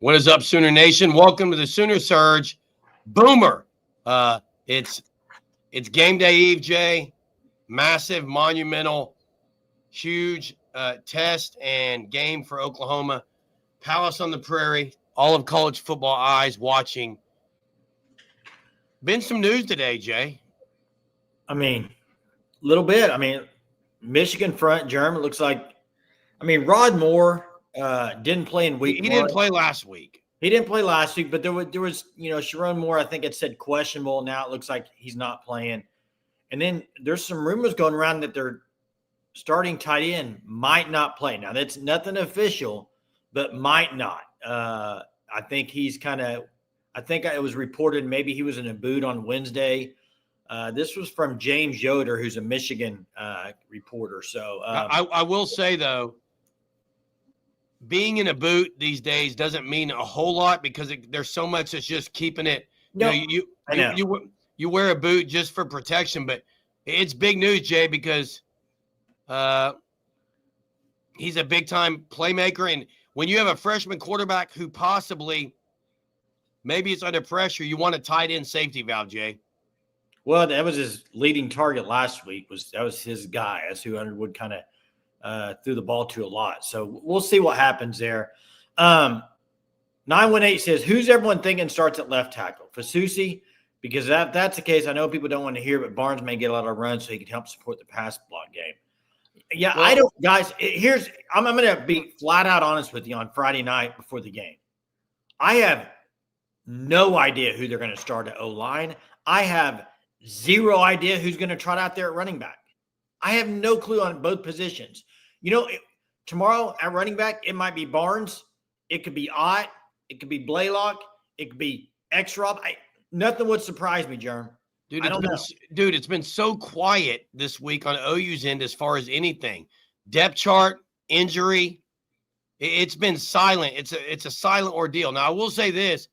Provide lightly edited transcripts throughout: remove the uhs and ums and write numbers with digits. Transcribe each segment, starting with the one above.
What is up, Sooner Nation? Welcome to the Sooner Surge. Boomer. It's game day eve, Jay. Massive, monumental, huge test and game for Oklahoma. Palace on the Prairie. All of college football eyes watching. Been some news today, Jay. A little bit. Michigan front, German looks like. Rod Moore didn't play in week He one. didn't play last week. He didn't play last week, but there was Sharon Moore, I think it said questionable. Now it looks like he's not playing. And then there's some rumors going around that their starting tight end might not play. Now that's nothing official, but might not. I think it was reported maybe he was in a boot on Wednesday. This was from James Yoder, who's a Michigan reporter. So I will say, though, being in a boot these days doesn't mean a whole lot because there's so much that's just keeping it. No, You wear a boot just for protection, but it's big news, Jay, because he's a big-time playmaker. And when you have a freshman quarterback who possibly maybe it's under pressure, you want a tight end safety valve, Jay. Well, that was his leading target last week. That was his guy. That's who Underwood kind of threw the ball to a lot. So we'll see what happens there. 918 says, who's everyone thinking starts at left tackle? Fasusi? Because if that's the case, I know people don't want to hear, but Barnes may get a lot of runs so he can help support the pass block game. Yeah, well, I don't – guys, I'm going to be flat out honest with you on Friday night before the game. I have no idea who they're going to start at O-line. I have zero idea who's going to trot out there at running back. I have no clue on both positions. Tomorrow at running back, it might be Barnes. It could be Ott. It could be Blaylock. It could be X-Rob. Nothing would surprise me, Jerm. Dude, it's been so quiet this week on OU's end as far as anything. Depth chart, injury. It's been silent. It's a silent ordeal. Now, I will say this.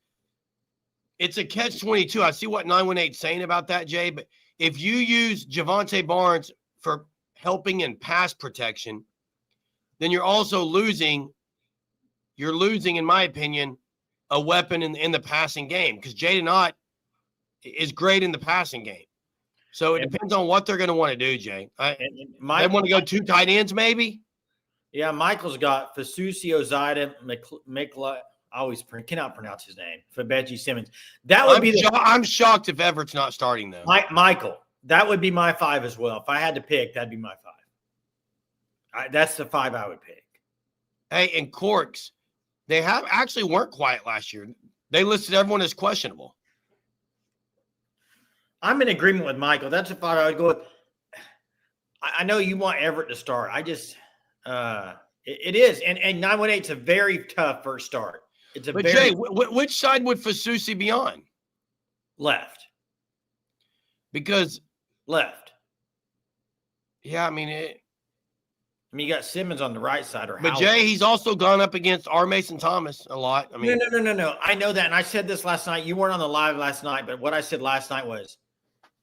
It's a catch-22. I see what 918 is saying about that, Jay, but if you use Javonte Barnes for helping in pass protection, then you're also losing, in my opinion, a weapon in the passing game because Jaden Ott is great in the passing game. So it depends on what they're going to want to do, Jay. They want to go two tight ends maybe? Yeah, Michael's got Fasusi Ozida Mikla. I always cannot pronounce his name. Fabeji Simmons. That would I'm shocked if Everett's not starting though. Michael, that would be my 5 as well. If I had to pick, that'd be my 5. That's the 5 I would pick. Hey, and Corks, they weren't quiet last year. They listed everyone as questionable. I'm in agreement with Michael. That's the 5 I would go with. I know you want Everett to start. It is, and 918 is a very tough first start. Jay, which side would Fasusi be on? Left. Because left. Yeah, you got Simmons on the right side, but Jay, he's also gone up against R. Mason Thomas a lot. No. I know that, and I said this last night. You weren't on the live last night, but what I said last night was,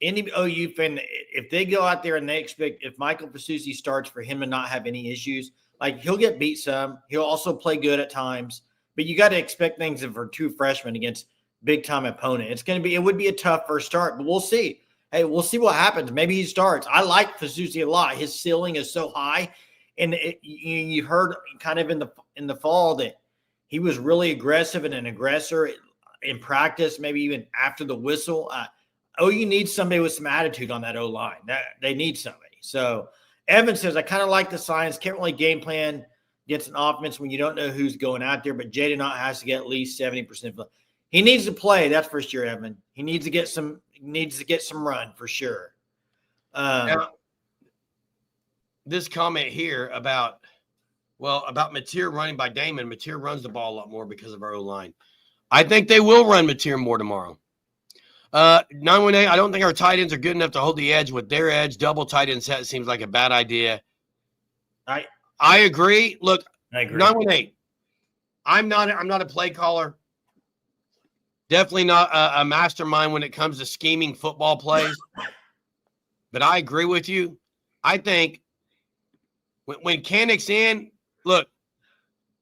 any OU fan, if they go out there and they expect if Michael Fasusi starts for him to not have any issues, like he'll get beat some. He'll also play good at times, but you got to expect things for 2 freshmen against big-time opponent. It would be a tough first start, but we'll see. Hey, we'll see what happens. Maybe he starts. I like Fasusi a lot. His ceiling is so high. And you heard kind of in the fall that he was really aggressive and an aggressor in practice, maybe even after the whistle. OU needs somebody with some attitude on that O-line. They need somebody. So Evan says, I kind of like the signs. Can't really game plan against an offense when you don't know who's going out there, but Jaden Ott has to get at least 70%. He needs to play. That's for sure, Evan. He needs to get some run for sure. Now, this comment here about Mateer running by Damon. Mateer runs the ball a lot more because of our O-line. I think they will run Mateer more tomorrow. 918, I don't think our tight ends are good enough to hold the edge with their edge. Double tight end set seems like a bad idea. I agree. Look, I agree. 918, I'm not a play caller. Definitely not a mastermind when it comes to scheming football plays. But I agree with you. I think when Canick's in, look,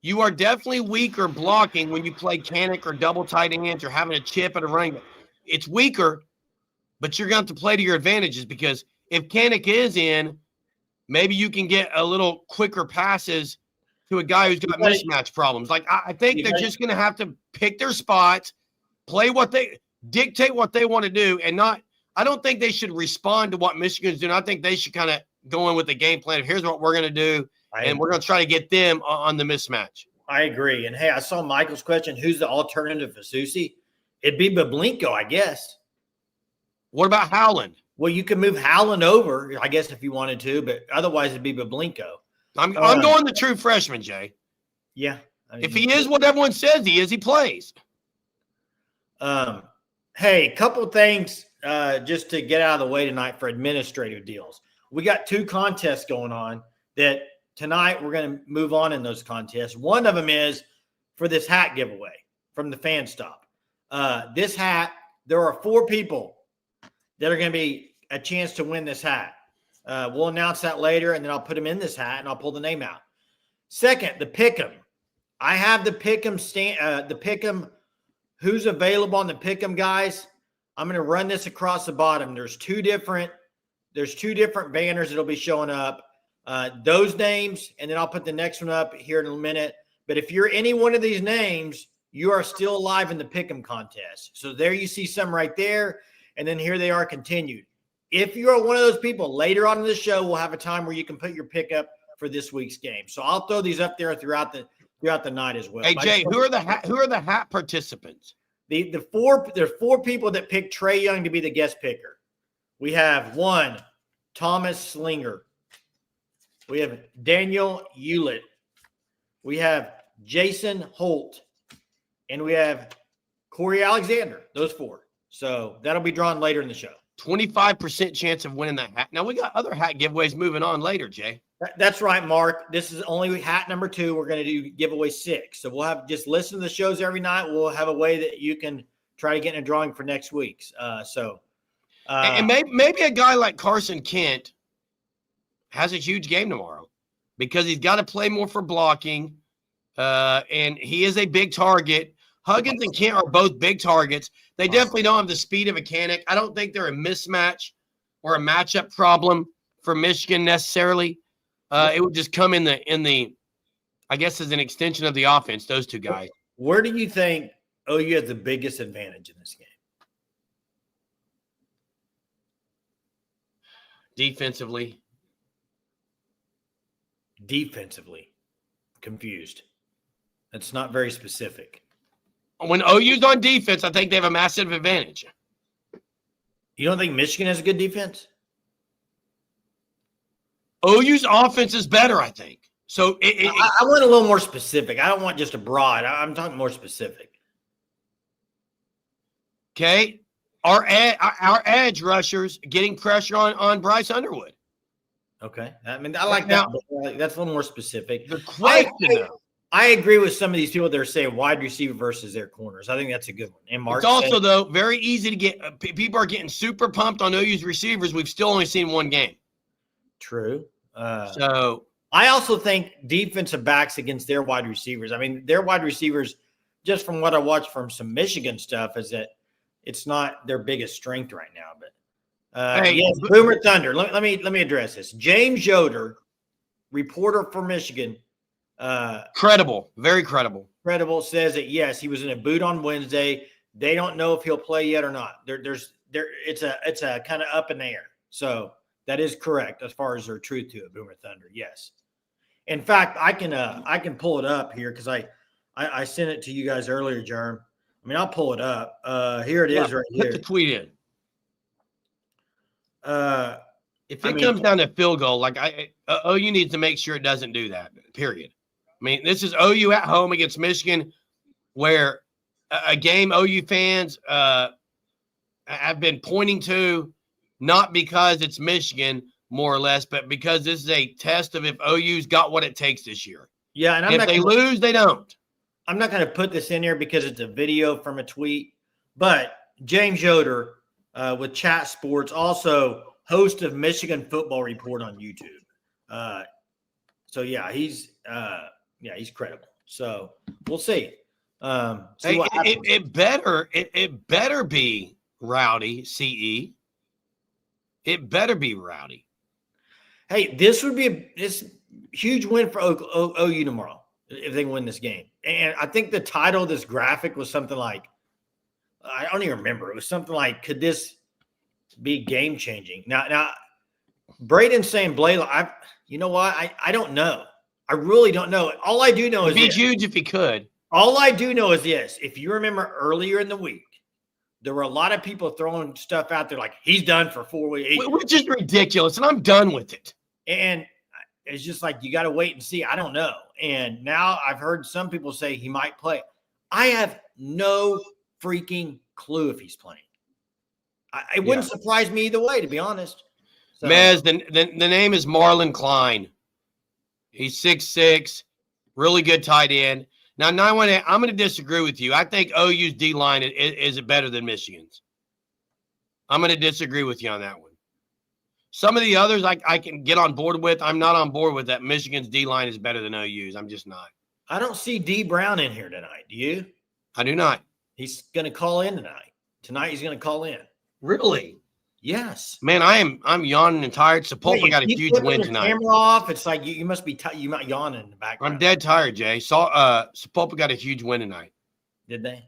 you are definitely weaker blocking when you play Canic or double tight ends or having a chip at a running back. It's weaker, but you're going to have to play to your advantages because if Canic is in, maybe you can get a little quicker passes to a guy who's got mismatch problems. Like I think they're just going to have to pick their spots, dictate what they want to do, and not. I don't think they should respond to what Michigan's doing. I think they should kind of go in with the game plan of here's what we're going to do, and we're going to try to get them on the mismatch. I agree. And hey, I saw Michael's question: who's the alternative for Susie? It'd be Bablinko, I guess. What about Howland? Well, you could move Howland over, I guess, if you wanted to, but otherwise it'd be Bablinko. I'm going the true freshman, Jay. Yeah. I mean, if he is what everyone says he is, he plays. Hey, couple things just to get out of the way tonight for administrative deals. We got 2 contests going on that tonight we're going to move on in those contests. One of them is for this hat giveaway from the Fan Stop. This hat, there are 4 people that are going to be a chance to win this hat. We'll announce that later, and then I'll put them in this hat, and I'll pull the name out. Second, the Pick'em. I have the Pick'em. Who's available on the Pick'em, guys? I'm going to run this across the bottom. There's two different banners that'll be showing up. Those names, and then I'll put the next one up here in a minute. But if you're any one of these names, you are still alive in the Pick'em contest. So there you see some right there, and then here they are continued. If you're one of those people, later on in the show, we'll have a time where you can put your pick up for this week's game. So I'll throw these up there throughout the night as well. Hey Jay, who are the hat participants? There's 4 people that picked Trey Young to be the guest picker. We have 1, Thomas Slinger. We have Daniel Hewlett. We have Jason Holt. And we have Corey Alexander. Those 4. So that'll be drawn later in the show. 25% chance of winning that hat. Now, we got other hat giveaways moving on later, Jay. That's right, Mark. This is only hat number 2. We're going to do giveaway 6. So we'll have just listen to the shows every night. We'll have a way that you can try to get in a drawing for next week's. And maybe a guy like Carson Kent has a huge game tomorrow because he's got to play more for blocking, and he is a big target. Huggins and Kent are both big targets. They definitely don't have the speed of a Canic. I don't think they're a mismatch or a matchup problem for Michigan necessarily. It would just come in the I guess as an extension of the offense, those 2 guys. Where do you think OU has the biggest advantage in this game? Defensively. Confused. That's not very specific. When OU's on defense, I think they have a massive advantage. You don't think Michigan has a good defense? OU's offense is better, I think. So I want a little more specific. I don't want just a broad. I'm talking more specific. Okay. Our edge rushers getting pressure on Bryce Underwood. Okay. I mean, I like that. That's a little more specific. The question, I agree with some of these people that are saying wide receiver versus their corners. I think that's a good one. And Mark, it's also, though, very easy to get. People are getting super pumped on OU's receivers. We've still only seen 1 game. True. So I also think defensive backs against their wide receivers. I mean, their wide receivers, just from what I watched from some Michigan stuff, is that it's not their biggest strength right now. But yes, Boomer Thunder. Let me address this. James Yoder, reporter for Michigan. Credible, very credible. Credible says that yes, he was in a boot on Wednesday. They don't know if he'll play yet or not. It's a kind of up in the air. So that is correct as far as their truth to it, Boomer Thunder. Yes. In fact, I can pull it up here because I sent it to you guys earlier, Jerm. I mean, I'll pull it up. Here it is right here. Put the tweet in. If it comes down to field goal, like OU needs to make sure it doesn't do that, period. I mean, this is OU at home against Michigan, where a game OU fans have been pointing to, not because it's Michigan, more or less, but because this is a test of if OU's got what it takes this year. Yeah, and if they lose, they don't. I'm not going to put this in here because it's a video from a tweet, but James Yoder with Chat Sports, also host of Michigan Football Report on YouTube. So yeah, he's credible. So we'll see. Hey, What happens. it better be rowdy, CE. It better be rowdy. Hey, this would be this huge win for OU tomorrow if they win this game. And I think the title of this graphic was something like, I don't even remember. It was something like, could this be game changing? Now, Braden's saying Blaylock. You know what? I don't know. I really don't know. All I do know is it'd be huge if he could. All I do know is this. If you remember earlier in the week, there were a lot of people throwing stuff out there like he's done for 4 weeks. Which is ridiculous, and I'm done with it. And it's just like you got to wait and see. I don't know. And now I've heard some people say he might play. I have no freaking clue if he's playing. It wouldn't surprise me either way, to be honest. So, Mez, the name is Marlon Klein. He's 6'6", really good tight end. Now, 918, I'm going to disagree with you. I think OU's D-line is better than Michigan's. I'm going to disagree with you on that one. Some of the others I can get on board with. I'm not on board with that. Michigan's D-line is better than OU's. I'm just not. I don't see D Brown in here tonight. Do you? I do not. He's going to call in tonight. Tonight he's going to call in. Really? Yes. Man, I'm yawning and tired. Sepulpa got a huge win tonight. Camera off. It's like you must be you might yawn in the background. I'm dead tired, Jay. Sepulpa got a huge win tonight. Did they?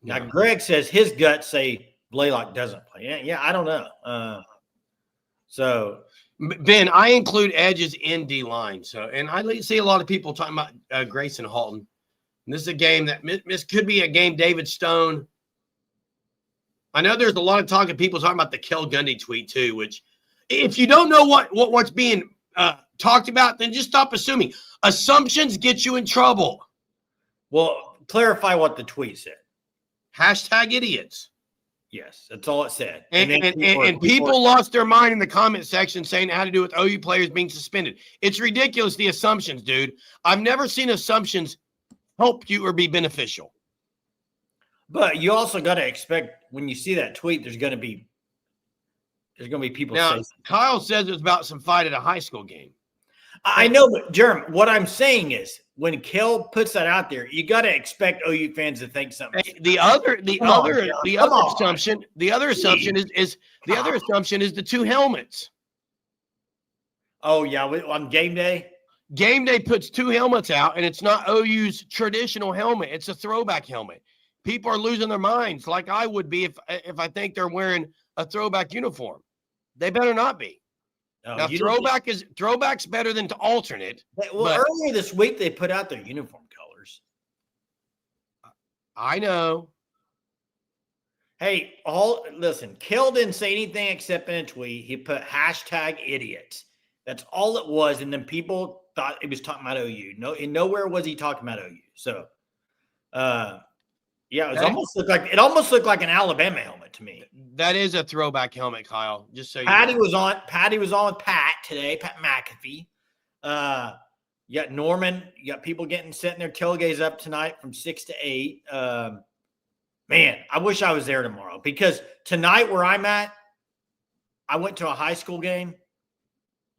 No. Now Greg says his guts say Blaylock doesn't play. Yeah, I don't know. So Ben, I include edges in D line. So, and I see a lot of people talking about Grayson Halton. And this is a game that this could be a game. David Stone. I know there's a lot of talk of people talking about the Kel Gundy tweet too, which if you don't know what's being talked about, then just stop assuming. Assumptions get you in trouble. Well, clarify what the tweet said. Hashtag idiots. Yes, that's all it said. And people lost their mind in the comment section saying it had to do with OU players being suspended. It's ridiculous, the assumptions, dude. I've never seen assumptions help you or be beneficial. But you also got to expect when you see that tweet, there's going to be people. Now, saying Kyle says it was about some fight at a high school game. I know, but Jerm, what I'm saying is when Kel puts that out there, you got to expect OU fans to think something. The other assumption is the two helmets. Oh yeah, on game day. Game day puts two helmets out, and it's not OU's traditional helmet. It's a throwback helmet. People are losing their minds, like I would be if I think they're wearing a throwback uniform. They better not be. Now, throwback's better than to alternate. Well, earlier this week they put out their uniform colors. I know. Hey, listen. Kel didn't say anything except in a tweet. He put hashtag idiots. That's all it was, and then people thought it was talking about OU. Nowhere was he talking about OU. So, yeah, it almost looked like an Alabama helmet to me. That is a throwback helmet, Kyle. Just so you Patty know. Patty was on with Pat today, Pat McAfee. You got Norman. You got people setting their tailgates up tonight from 6 to 8. Man, I wish I was there tomorrow because tonight where I'm at, I went to a high school game.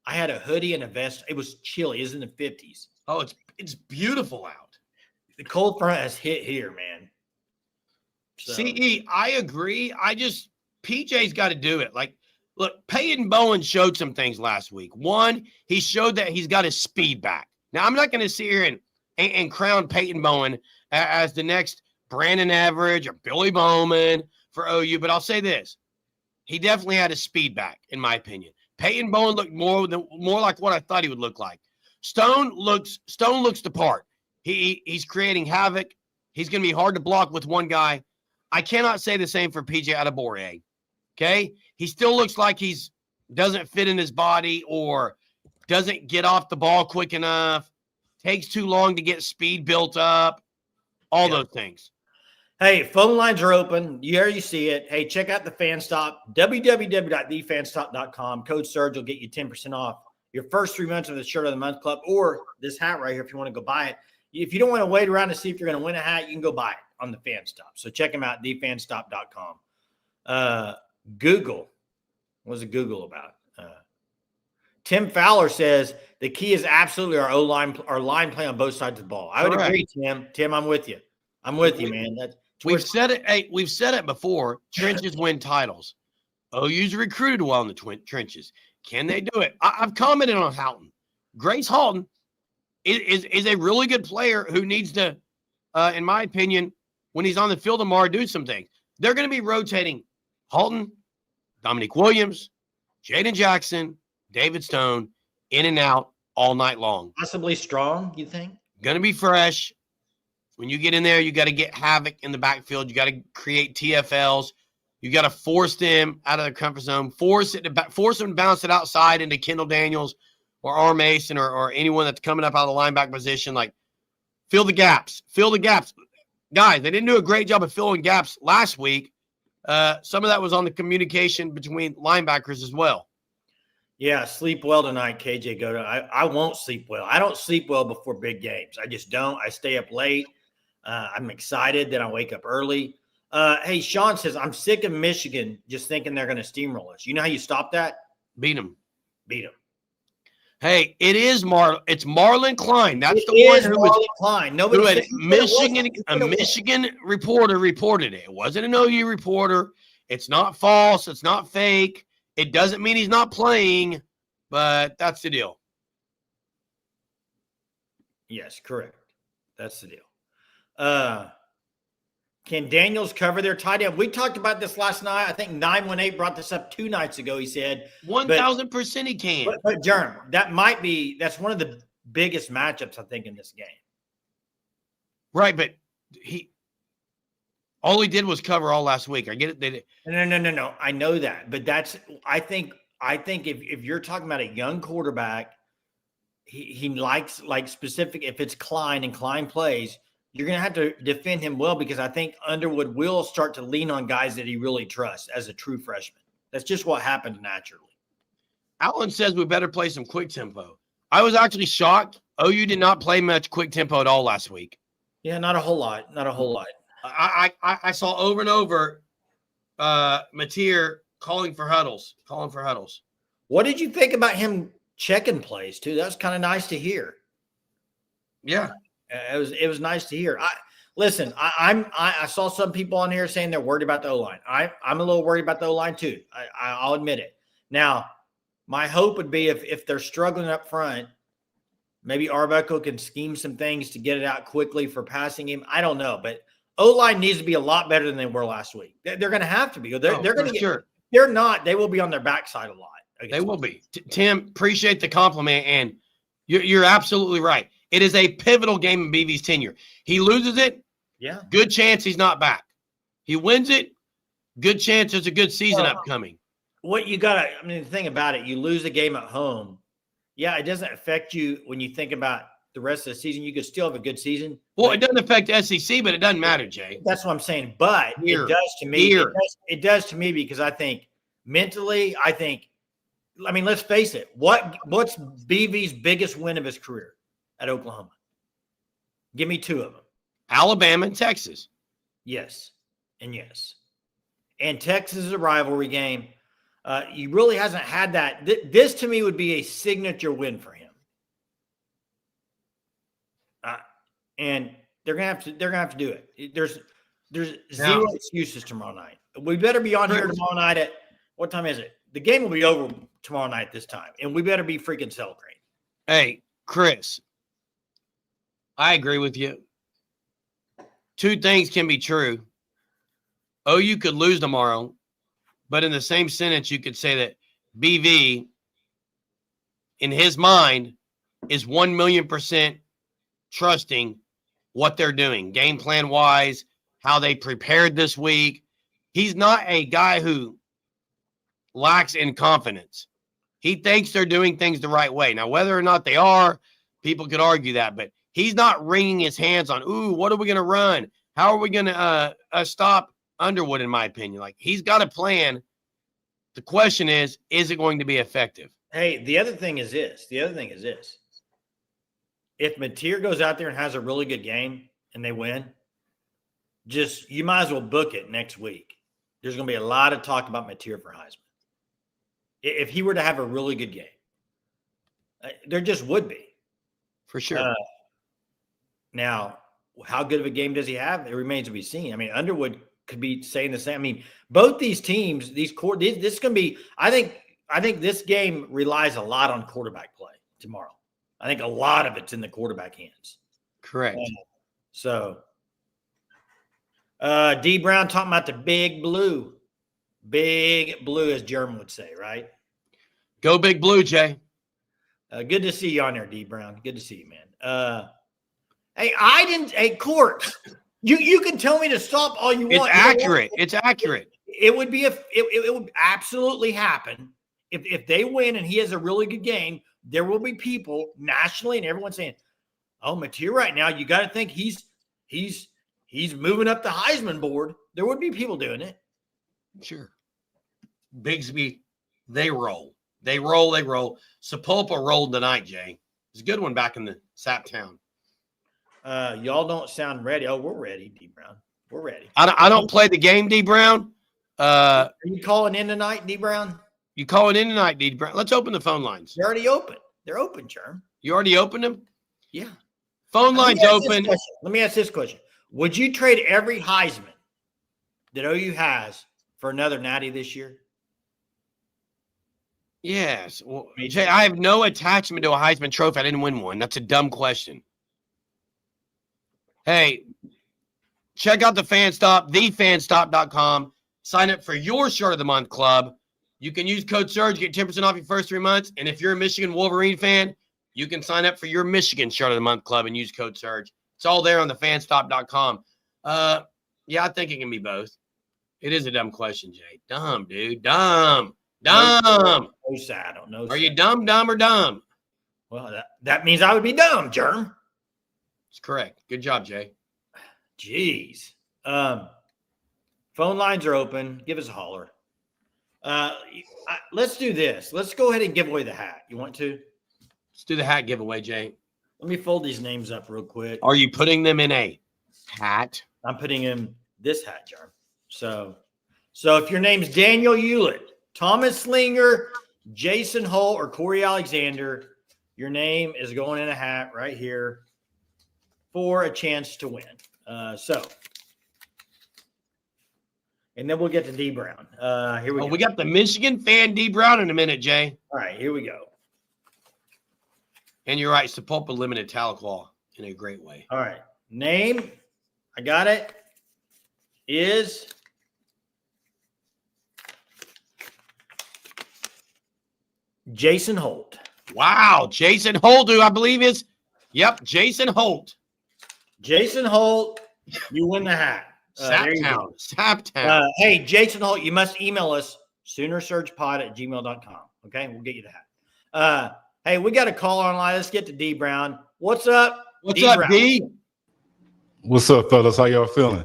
I had a hoodie and a vest. It was chilly. It was in the 50s. Oh, it's beautiful out. The cold front has hit here, man. So. CE, I agree. PJ's got to do it. Like, look, Peyton Bowen showed some things last week. One, he showed that he's got his speed back. Now, I'm not going to sit here and crown Peyton Bowen as the next Brandon Average or Billy Bowman for OU, but I'll say this. He definitely had his speed back, in my opinion. Peyton Bowen looked more like what I thought he would look like. Stone looks the part. He's creating havoc. He's going to be hard to block with one guy. I cannot say the same for PJ Adebawore. Okay? He still looks like he's doesn't fit in his body or doesn't get off the ball quick enough, takes too long to get speed built up, all those things. Hey, phone lines are open. You see it. Hey, check out the Fan Stop, www.thefanstop.com. Code SURGE will get you 10% off your first 3 months of the Shirt of the Month Club or this hat right here if you want to go buy it. If you don't want to wait around to see if you're going to win a hat, you can go buy it on the Fan Stop. So check them out, thefanstop.com. Google. What was it Google about? Tim Fowler says, the key is absolutely our line play on both sides of the ball. I would Correct. agree, Tim. Tim, I'm with you. I'm with you, man. We've said it. Hey, we've said it before. Trenches win titles. OU's recruited well in the trenches. Can they do it? I've commented on Houghton. Grace Halton is a really good player who needs to, in my opinion, when he's on the field tomorrow, do some things. They're going to be rotating Halton, Dominique Williams, Jaden Jackson, David Stone, in and out all night long. Possibly Strong, you think? Going to be fresh. When you get in there, you got to get havoc in the backfield. You got to create TFLs. You got to force them out of their comfort zone. Force them to bounce it outside into Kendall Daniels or R. Mason or anyone that's coming up out of the linebacker position. Like, fill the gaps. Fill the gaps. Guys, they didn't do a great job of filling gaps last week. Some of that was on the communication between linebackers as well. Yeah, sleep well tonight, KJ Goda. I won't sleep well. I don't sleep well before big games. I just don't. I stay up late. I'm excited. Then I wake up early. Hey, Sean says, I'm sick of Michigan just thinking they're going to steamroll us. You know how you stop that? Beat them. Beat them. Hey, it's Marlon Klein. That's it the one is who Marlon was Klein. Nobody who had said a Michigan reporter reported it. It wasn't an OU reporter. It's not false. It's not fake. It doesn't mean he's not playing, but that's the deal. Yes, correct. That's the deal. Can Daniels cover their tight end? We talked about this last night. I think 918 brought this up 2 nights ago. He said 1,000% he can. But Jerm, that's one of the biggest matchups I think in this game. Right, but all he did was cover all last week. I get it. No. I know that, but I think if you're talking about a young quarterback, he likes like specific. If it's Klein and Klein plays, you're going to have to defend him well because I think Underwood will start to lean on guys that he really trusts as a true freshman. That's just what happened naturally. Alan says we better play some quick tempo. I was actually shocked. OU did not play much quick tempo at all last week. Yeah, not a whole lot. Not a whole lot. I saw over and over Mateer calling for huddles. What did you think about him checking plays too? That was kind of nice to hear. Yeah. It was nice to hear. I saw some people on here saying they're worried about the O-line. I'm a little worried about the O-line too. I'll admit it. Now, my hope would be if they're struggling up front, maybe Arbeco can scheme some things to get it out quickly for passing him. I don't know, but O-line needs to be a lot better than they were last week. They're going to have to be. They're going to get. Sure. They're not. They will be on their backside a lot. They will be. Tim, appreciate the compliment, and you're absolutely right. It is a pivotal game in BV's tenure. He loses it, yeah, good chance he's not back. He wins it, good chance there's a good season upcoming. What you got to, the thing about it, you lose a game at home. Yeah, it doesn't affect you when you think about the rest of the season. You could still have a good season. Well, it doesn't affect SEC, but it doesn't matter, Jay. That's what I'm saying. But it does to me. It does to me because I think mentally, let's face it. What's BV's biggest win of his career? At Oklahoma. Give me 2 of them. Alabama and Texas. Yes. And Texas is a rivalry game. He really hasn't had that. This to me would be a signature win for him. And they're gonna have to do it. There's zero excuses tomorrow night. We better be on here tomorrow night at what time is it? The game will be over tomorrow night this time, and we better be freaking celebrating. Hey, Chris. I agree with you. 2 things can be true. OU could lose tomorrow, but in the same sentence, you could say that BV, in his mind, is 1,000,000% trusting what they're doing, game plan wise, how they prepared this week. He's not a guy who lacks in confidence. He thinks they're doing things the right way. Now, whether or not they are, people could argue that, but he's not wringing his hands on, what are we going to run? How are we going to stop Underwood, in my opinion? Like, he's got a plan. The question is it going to be effective? Hey, the other thing is this. If Mateer goes out there and has a really good game and they win, you might as well book it next week. There's going to be a lot of talk about Mateer for Heisman. If he were to have a really good game. There just would be. For sure. Now, how good of a game does he have? It remains to be seen. I mean, Underwood could be saying the same. I mean, both these teams, this is going to be. I think this game relies a lot on quarterback play tomorrow. I think a lot of it's in the quarterback hands. Correct. So, D Brown talking about the big blue, as Jeremy would say, right? Go Big Blue, Jay. Good to see you on there, D Brown. Good to see you, man. Hey, Court, you can tell me to stop all you want. It's accurate. It would be it would absolutely happen if they win and he has a really good game. There will be people nationally and everyone saying, "Oh, Mateer, right now you got to think he's moving up the Heisman board." There would be people doing it. Sure. Bigsby, they roll. Sepulpa rolled tonight, Jay. It's a good one back in the Sap Town. Y'all don't sound ready. Oh, we're ready, D Brown. We're ready. I don't play the game, D Brown. Are you calling in tonight, D Brown? You calling in tonight, D Brown? Let's open the phone lines. They're already open. They're open, Germ. You already opened them? Yeah. Phone lines open. Let me ask this question. Would you trade every Heisman that OU has for another natty this year? Yes. Well, Jay, I have no attachment to a Heisman Trophy. I didn't win one. That's a dumb question. Hey, check out the FanStop, thefanstop.com. Sign up for your Shirt of the Month club. You can use code SURGE, get 10% off your first 3 months. And if you're a Michigan Wolverine fan, you can sign up for your Michigan Shirt of the Month club and use code SURGE. It's all there on the fanstop.com. Yeah, I think it can be both. It is a dumb question, Jay. Dumb, dude. Dumb. No saddle. No. Are you dumb, or dumb? Well, that means I would be dumb, Germ. It's correct. Good job, Jay. Jeez. Phone lines are open. Give us a holler. Let's do this. Let's go ahead and give away the hat. You want to? Let's do the hat giveaway, Jay. Let me fold these names up real quick. Are you putting them in a hat? I'm putting in this hat, Germ. So if your name's Daniel Hewlett, Thomas Slinger, Jason Holt, or Corey Alexander, your name is going in a hat right here for a chance to win. And then we'll get to D Brown. Here we go. We got the Michigan fan D Brown in a minute, Jay. All right, here we go. And you're right, Sepulpa limited Tahlequah in a great way. All right. Name, I got it, is Jason Holt. Wow, Jason Holt, who I believe is, Jason Holt. Jason Holt, you win the hat. Saptown. Hey, Jason Holt, you must email us soonersurgepod@gmail.com. Okay, we'll get you the hat. Hey, we got a caller online. Let's get to D Brown. What's up? What's up, D? What's up, fellas? How y'all feeling?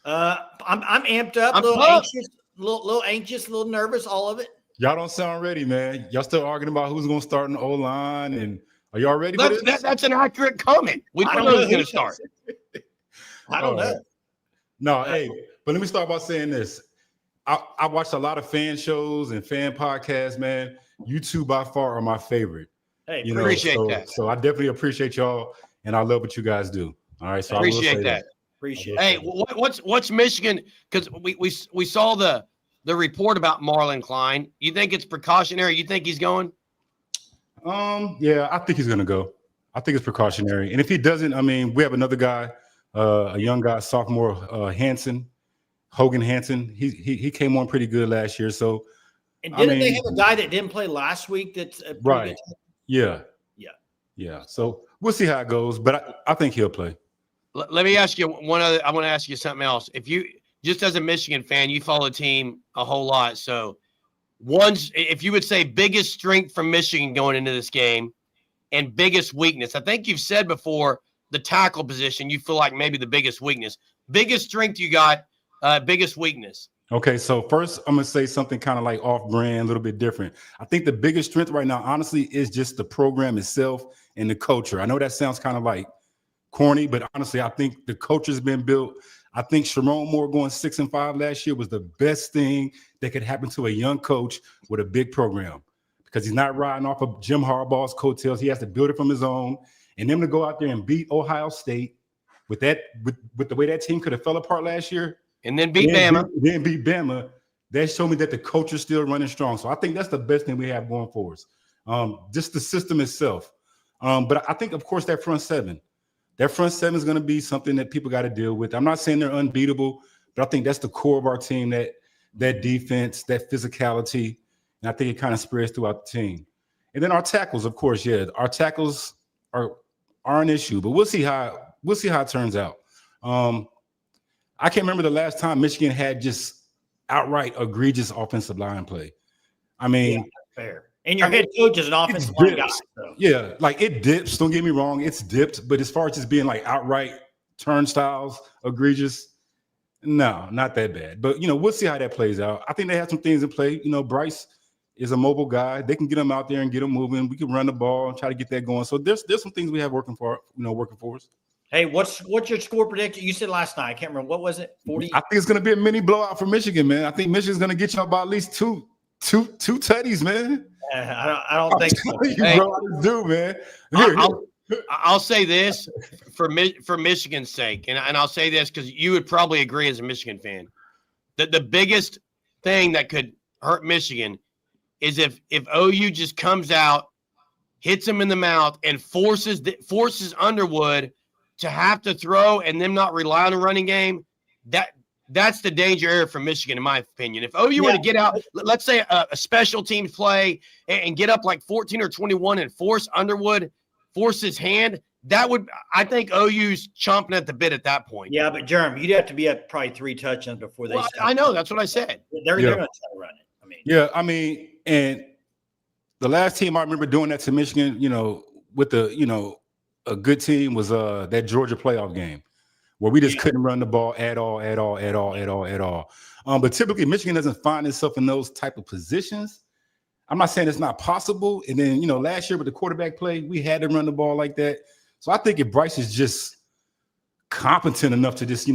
I'm amped up, anxious, a little anxious, a little nervous, all of it. Y'all don't sound ready, man. Y'all still arguing about who's going to start in the O-line, and are y'all ready for this? That's an accurate comment. We don't know who's going to start. I don't know. No, hey, but let me start by saying this. I watched a lot of fan shows and fan podcasts, man. You two by far are my favorite. Hey, appreciate that. So I definitely appreciate y'all, and I love what you guys do. All right, so appreciate that. Appreciate. Hey, what's Michigan? Because we saw the report about Marlon Klein. You think it's precautionary? You think he's going? Yeah, I think he's gonna go. I think it's precautionary, and if he doesn't, I mean, we have another guy, a young guy, sophomore, Hogan Hansen. He came on pretty good last year. So, and didn't they have a guy that didn't play last week? That's right. Yeah. So we'll see how it goes, but I think he'll play. Let me ask you one other. I want to ask you something else. If you just as a Michigan fan, you follow the team a whole lot. So, if you would say biggest strength from Michigan going into this game, and biggest weakness, I think you've said before the tackle position. You feel like maybe the biggest weakness, biggest strength you got, biggest weakness. Okay, so first I'm gonna say something kind of like off-brand, a little bit different. I think the biggest strength right now, honestly, is just the program itself and the culture. I know that sounds kind of like corny, but honestly, I think the culture's been built. I think Sharon Moore going 6-5 last year was the best thing that could happen to a young coach with a big program, because he's not riding off of Jim Harbaugh's coattails. He has to build it from his own. And them to go out there and beat Ohio State with that, with the way that team could have fell apart last year. And then beat Bama. Then beat Bama. That showed me that the culture's still running strong. So I think that's the best thing we have going for us. Just the system itself. But I think, of course, that front seven is going to be something that people got to deal with. I'm not saying they're unbeatable, but I think that's the core of our team, that defense, that physicality. And I think it kind of spreads throughout the team. And then our tackles, of course, our tackles are an issue, but we'll see how it turns out. I can't remember the last time Michigan had just outright egregious offensive line play. I mean, fair. And your head coach is an offensive line guy. So. Yeah, like it dips. Don't get me wrong, it's dipped. But as far as just being like outright turnstiles, egregious, no, not that bad. But we'll see how that plays out. I think they have some things in play. Bryce is a mobile guy. They can get him out there and get him moving. We can run the ball and try to get that going. So there's some things we have working for us. Hey, what's your score prediction? You said last night. I can't remember. What was it? 40? I think it's going to be a mini blowout for Michigan, man. I think Michigan's going to get y'all by at least two tutties, man. I don't think so. Hey, bro, I do, man. I'll say this for Michigan's sake, and I'll say this because you would probably agree as a Michigan fan. That the biggest thing that could hurt Michigan is if OU just comes out, hits him in the mouth, and forces Underwood to have to throw and them not rely on the running game. That's the danger area for Michigan, in my opinion. If OU were to get out, let's say a special teams play and get up like 14 or 21 and force his hand, I think OU's chomping at the bit at that point. Yeah, but Jeremy, you'd have to be at probably 3 touchdowns before they start. I know, that's what I said. They're going to try to run it. And the last team I remember doing that to Michigan, with a good team was that Georgia playoff game, where we just couldn't run the ball at all. But typically Michigan doesn't find itself in those type of positions. I'm not saying it's not possible. And then, last year with the quarterback play, we had to run the ball like that. So I think if Bryce is just competent enough to just,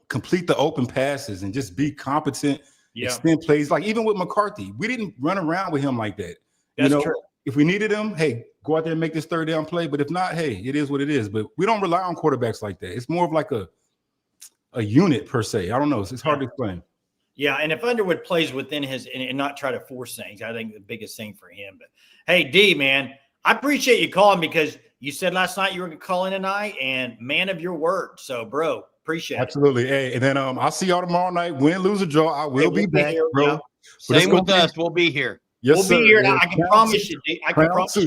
complete the open passes and just be competent, extend plays, like even with McCarthy, we didn't run around with him like that. That's true. If we needed him, hey, go out there and make this third down play. But if not, hey, it is what it is. But we don't rely on quarterbacks like that. It's more of like a unit per se. I don't know. It's hard to explain. Yeah, and if Underwood plays within his and not try to force things, I think the biggest thing for him. But hey, D, man, I appreciate you calling because you said last night you were going to call in tonight, and man of your word. So, bro, appreciate it. Absolutely. Hey, and then I'll see y'all tomorrow night. Win, lose, or draw. I will be back, here, bro. Yeah. Same with us. We'll be here. Yes, we'll be here. Now, I can promise you,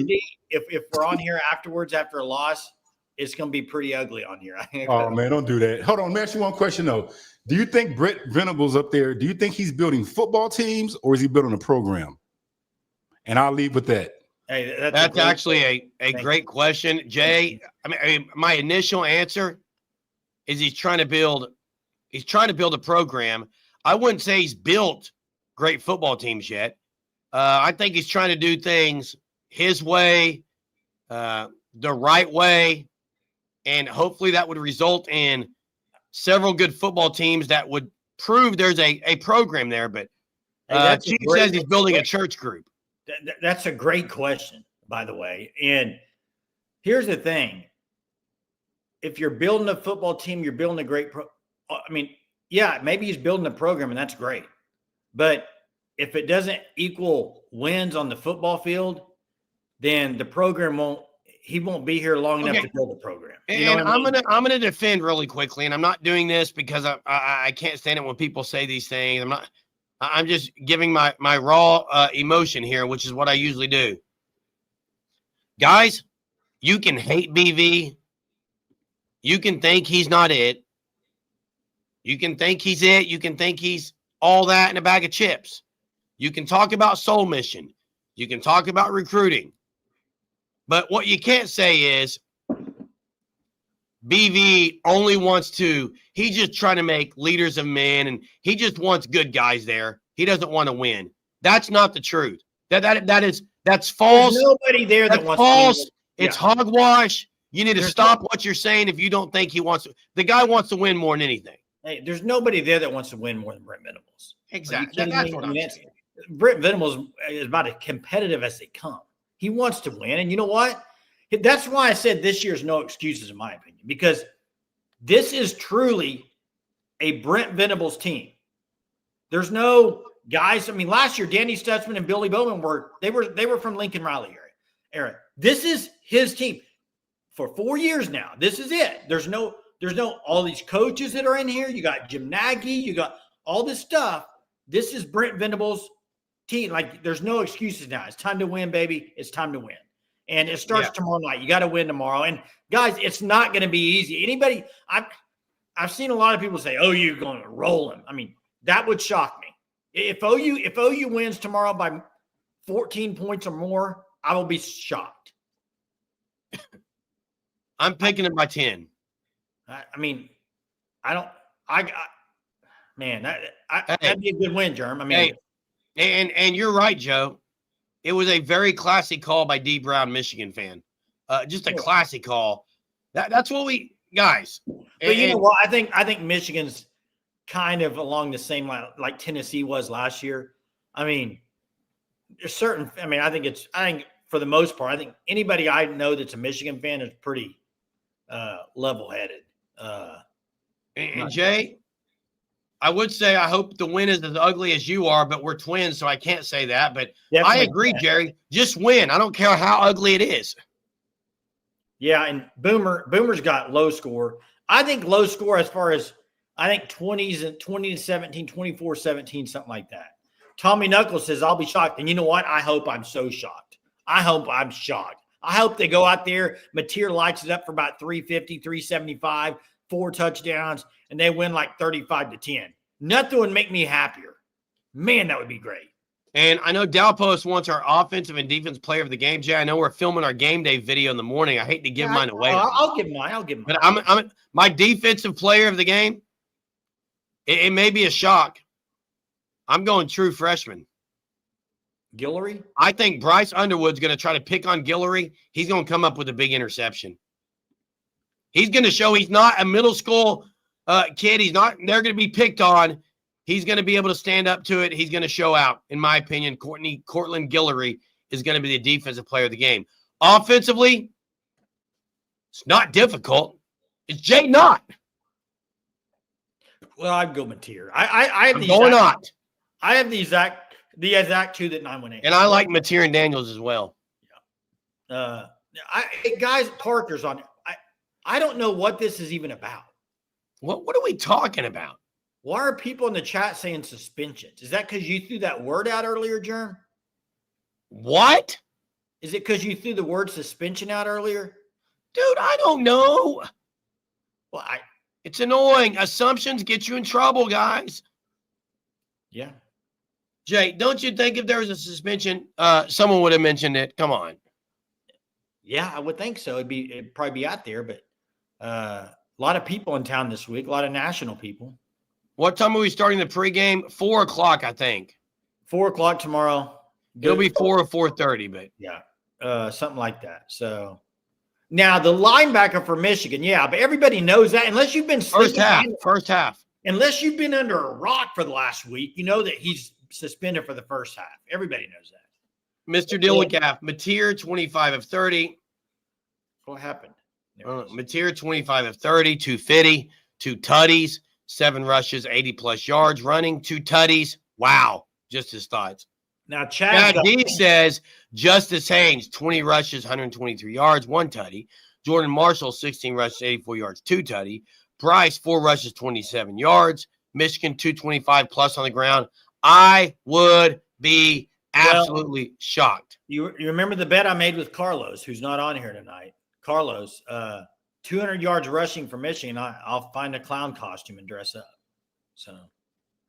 D. If we're on here afterwards after a loss, it's going to be pretty ugly on here. Oh, man, don't do that. Hold on. Let me ask you one question, though. Do you think Brett Venables up there, do you think he's building football teams or is he building a program? And I'll leave with that. Hey, that's actually a great question, Jay. I mean, my initial answer is he's trying to build a program. I wouldn't say he's built great football teams yet. I think he's trying to do things his way, the right way, and hopefully that would result in several good football teams that would prove there's a program there. But Chief says he's building a church group. That's a great question, by the way. And here's the thing. If you're building a football team, you're building a great maybe he's building a program, and that's great. But if it doesn't equal wins on the football field, then the program he won't be here long enough to build a program. I'm gonna defend really quickly, and I'm not doing this because I can't stand it when people say these things. I'm just giving my raw emotion here, which is what I usually do. Guys, you can hate BV. You can think he's not it. You can think he's it. You can think he's all that in a bag of chips. You can talk about soul mission. You can talk about recruiting. But what you can't say is BV only wants he's just trying to make leaders of men, and he just wants good guys there. He doesn't want to win. That's not the truth. That's false. There's nobody there that wants false. to win. It's hogwash. You need to stop what you're saying if you don't think he wants to. The guy wants to win more than anything. Hey, there's nobody there that wants to win more than Brent Venables. Exactly. That's what I'm saying. Brent Venables is about as competitive as they come. He wants to win. And you know what? That's why I said this year's no excuses, in my opinion, because this is truly a Brent Venables team. There's no guys. I mean, last year, Danny Stutzman and Billy Bowman were from Lincoln Riley era. This is his team for 4 years now. This is it. There's no all these coaches that are in here. You got Jim Nagy. You got all this stuff. This is Brent Venables' team. Like, there's no excuses now. It's time to win, baby. It's time to win. And it starts tomorrow night. You got to win tomorrow. And guys, it's not going to be easy. Anybody, I've seen a lot of people say, "Oh, you're going to roll them." I mean, that would shock me. If OU wins tomorrow by 14 points or more, I will be shocked. I'm picking it by 10. That'd be a good win, Jerm. I mean, and you're right, Joe. It was a very classy call by D. Brown, Michigan fan. Just a classy call. That's what we guys. But you know what? I think Michigan's kind of along the same line like Tennessee was last year. I mean, there's certain. I mean, I think for the most part, I think anybody I know that's a Michigan fan is pretty level-headed. And Jay, I would say I hope the win is as ugly as you are, but we're twins, so I can't say that. But definitely, I agree, Jerry. Just win. I don't care how ugly it is. Yeah, and Boomer's got low score. I think low score as far as I think 20s and 20-17, 24-17, something like that. Tommy Knuckles says, "I'll be shocked." And you know what? I hope I'm so shocked. I hope I'm shocked. I hope they go out there, Mateer lights it up for about 350, 375, 4 touchdowns, and they win like 35-10. Nothing would make me happier. Man, that would be great. And I know Dalpost wants our offensive and defense player of the game. Jay, I know we're filming our game day video in the morning. I hate to give mine away. I'll give mine. But I'm my defensive player of the game. It may be a shock. I'm going true freshman. Guillory? I think Bryce Underwood's going to try to pick on Guillory. He's going to come up with a big interception. He's going to show he's not a middle school kid. They're going to be picked on. He's going to be able to stand up to it. He's going to show out. In my opinion, Cortland Guillory is going to be the defensive player of the game. Offensively, it's not difficult. It's Jay Knott. Well, I'd go Mateer. I have I have the exact two that 918. And I like Mateer and Daniels as well. Yeah. Guys, Parker's on it. I don't know what this is even about. What are we talking about? Why are people in the chat saying suspensions? Is that because you threw that word out earlier, Jerm? What? Is it because you threw the word suspension out earlier? Dude, I don't know. Well, it's annoying. Assumptions get you in trouble, guys. Yeah. Jay, don't you think if there was a suspension, someone would have mentioned it? Come on. Yeah, I would think so. It'd probably be out there, but a lot of people in town this week, a lot of national people. What time are we starting the pregame? 4 o'clock, I think. 4 o'clock tomorrow. It'll be 4 or 4:30, but yeah, something like that. So now the linebacker for Michigan, yeah, but everybody knows that unless you've been first half. Unless you've been under a rock for the last week, you know that he's suspended for the first half. Everybody knows that. Mr. Dillicaf, Mateer 25 of 30. What happened? Mateer 25 of 30, 250, 2 tutties, 7 rushes, 80+ yards, running 2 tutties. Wow, just his thoughts. Now, Chad D says Justice Haynes, 20 rushes, 123 yards, 1 tutty. Jordan Marshall, 16 rushes, 84 yards, 2 tutty. Bryce, 4 rushes, 27 yards. Michigan, 225 plus on the ground. I would be absolutely shocked. You remember the bet I made with Carlos, who's not on here tonight? Carlos, 200 yards rushing for Michigan. I'll find a clown costume and dress up. So,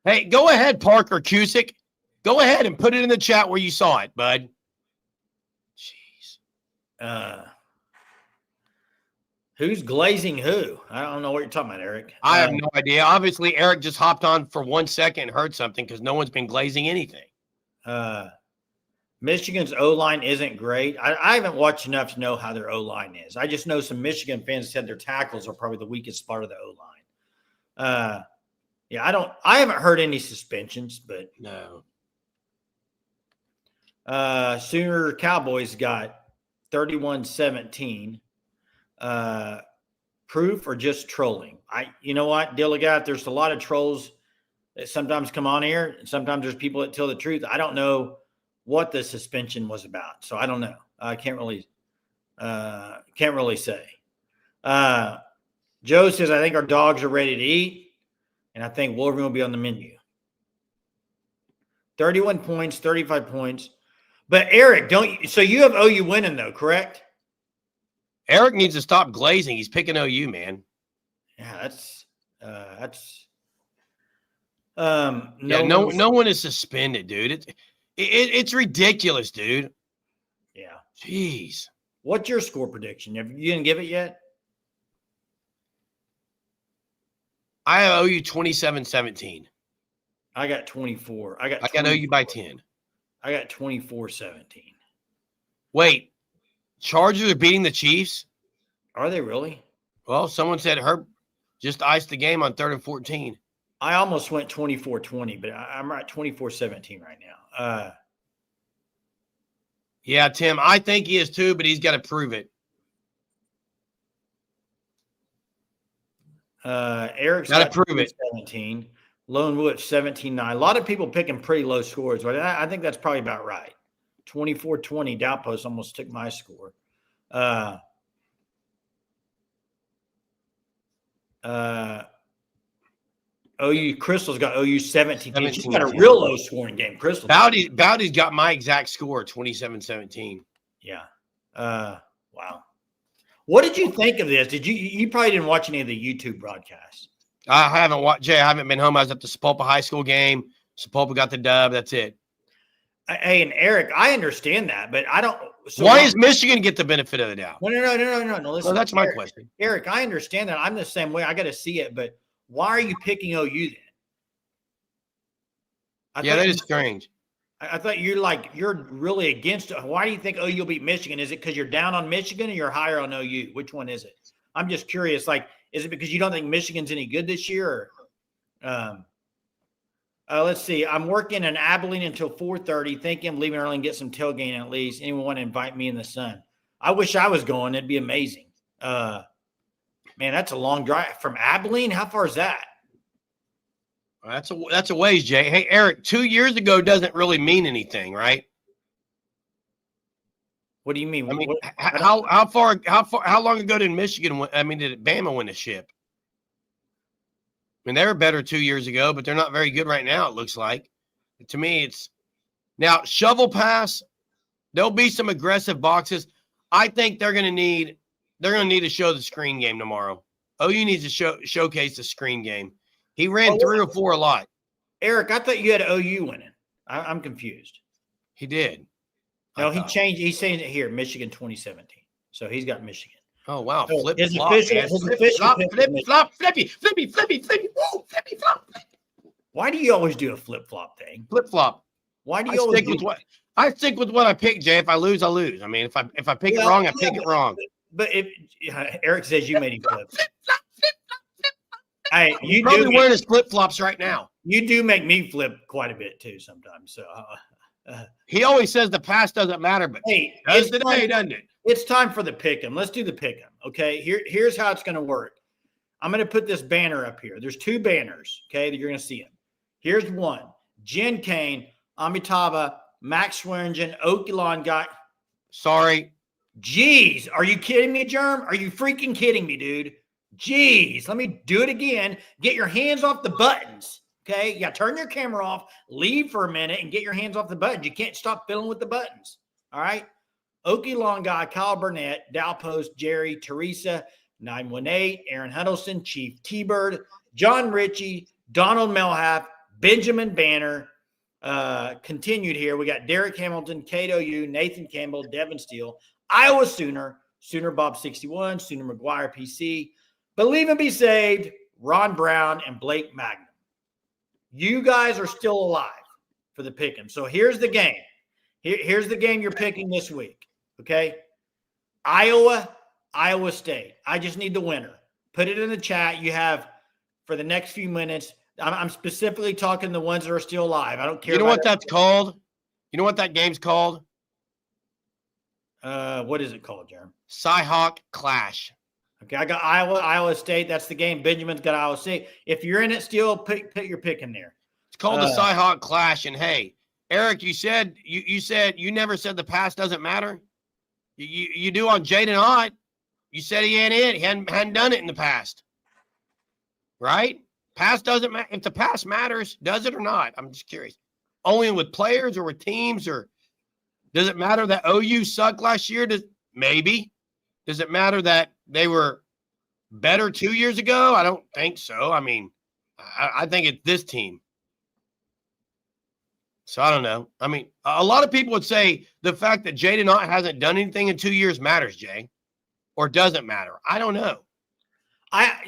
hey, go ahead, Parker Cusick. Go ahead and put it in the chat where you saw it, bud. Jeez. Who's glazing who? I don't know what you're talking about, Eric. I have no idea. Obviously, Eric just hopped on for 1 second and heard something because no one's been glazing anything. Michigan's O-line isn't great. I haven't watched enough to know how their O-line is. I just know some Michigan fans said their tackles are probably the weakest part of the O-line. I haven't heard any suspensions, but no. Sooner Cowboys got 31-17. Proof or just trolling? You know what, Dilligat, there's a lot of trolls that sometimes come on here, and sometimes there's people that tell the truth. I don't know what the suspension was about, so I don't know. I can't really say. Joe says, I think our dogs are ready to eat, and I think Wolverine will be on the menu. 31 points, 35 points. But Eric, so you have OU winning though, correct? Eric needs to stop glazing. He's picking OU, man. Yeah, no one is suspended, dude. It's ridiculous, dude. Yeah. Jeez. What's your score prediction? You didn't give it yet? I have OU 27-17. I got 24. I got OU by 10. I got 24-17. Wait, Chargers are beating the Chiefs? Are they really? Well, someone said Herb just iced the game on 3rd and 14. I almost went 24-20, but I'm at 24-17 right now. Yeah, Tim, I think he is too, but he's got to prove it. Eric's got to prove it. 17. Lone Wolf 17-9. A lot of people picking pretty low scores, but I think that's probably about right. 24-20. Doubtpost almost took my score. OU Crystal's got OU 17. She's got a real low scoring game. Crystal. Bowdy's got my exact score, 27-17. Yeah. Wow. What did you think of this? You probably didn't watch any of the YouTube broadcasts? I haven't watched. Jay, I haven't been home. I was at the Sapulpa High School game. Sapulpa got the dub. That's it. Hey, and Eric, I understand that, but I don't. So why does Michigan get the benefit of the doubt? No. Listen, well, that's my question. Eric, I understand that. I'm the same way. I got to see it, but why are you picking OU then? Yeah, that is strange. I thought you're really against it. Why do you think OU will beat Michigan? Is it because you're down on Michigan or you're higher on OU? Which one is it? I'm just curious. Is it because you don't think Michigan's any good this year? Let's see. I'm working in Abilene until 4:30. Thinking I'm leaving early and get some tailgating at least. Anyone want to invite me in the sun? I wish I was going. It'd be amazing. Man, that's a long drive from Abilene. How far is that? That's a ways, Jay. Hey, Eric, 2 years ago doesn't really mean anything, right? What do you mean? I mean, how long ago did did Bama win the ship? I mean, they were better 2 years ago, but they're not very good right now, it looks like. To me, it's now shovel pass. There'll be some aggressive boxes. I think they're going to need to show the screen game tomorrow. OU needs to showcase the screen game. He ran 3 or 4 a lot. Eric, I thought you had OU winning. I'm confused. He did. No, he changed. He's saying it here, Michigan 2017. So he's got Michigan. Oh, wow. So Flip, his flop, official, man. his Flip, official flop, pick flip, is flop, flippy, flippy, flippy, flippy, woo, flippy, flop. Why do you always do a flip flop thing? Flip flop. Why do you always do I stick with what I pick, Jay. If I lose, I lose. I mean, if I pick it wrong, I pick it wrong. But if Eric says you made him flip. Hey, you probably wearing his flip flops right now. You do make me flip quite a bit too sometimes. So he always says the past doesn't matter, but hey, does today, doesn't it? It's time for the pick'em. Let's do the pick'em. Okay, here's how it's going to work. I'm going to put this banner up here. There's 2 banners. Okay, that you're going to see them. Here's one: Jen Kane, Amitabha, Max Swearingen, Oakland guy. Sorry. Jeez, are you kidding me, Germ? Are you freaking kidding me, dude? Jeez, let me do it again. Get your hands off the buttons. Okay, yeah, turn your camera off, leave for a minute, and get your hands off the buttons. You can't stop fiddling with the buttons. All right. Okie Long Guy, Kyle Burnett, Dow Post, Jerry, Teresa, 918, Aaron Huddleston, Chief T-Bird, John Ritchie, Donald Melhap, Benjamin Banner. Continued here. We got Derek Hamilton, Cato U, Nathan Campbell, Devin Steele, Iowa Sooner Bob 61, Sooner McGuire PC, Believe and Be Saved, Ron Brown, and Blake Magnum. You guys are still alive for the pick'em. So here's the game. Here's the game you're picking this week. Okay. Iowa State. I just need the winner. Put it in the chat. You have for the next few minutes. I'm specifically talking the ones that are still alive. I don't care. You know what that's called? You know what that game's called? What is it called, Jeremy? Cy-Hawk Clash. Okay, I got Iowa State. That's the game. Benjamin's got Iowa State. If you're in it still, put your pick in there. It's called the Cy-Hawk Clash. And hey, Eric, you said you never said the past doesn't matter. You do on Jaden Ott. You said he ain't it. He hadn't done it in the past. Right? Past doesn't matter. If the past matters, does it or not? I'm just curious. Only with players or with teams, or does it matter that OU sucked last year? Maybe. Does it matter that they were better 2 years ago? I don't think so. I mean, I think it's this team. So I don't know. I mean, a lot of people would say the fact that Jaden Ott hasn't done anything in 2 years matters, Jay, or doesn't matter. I don't know.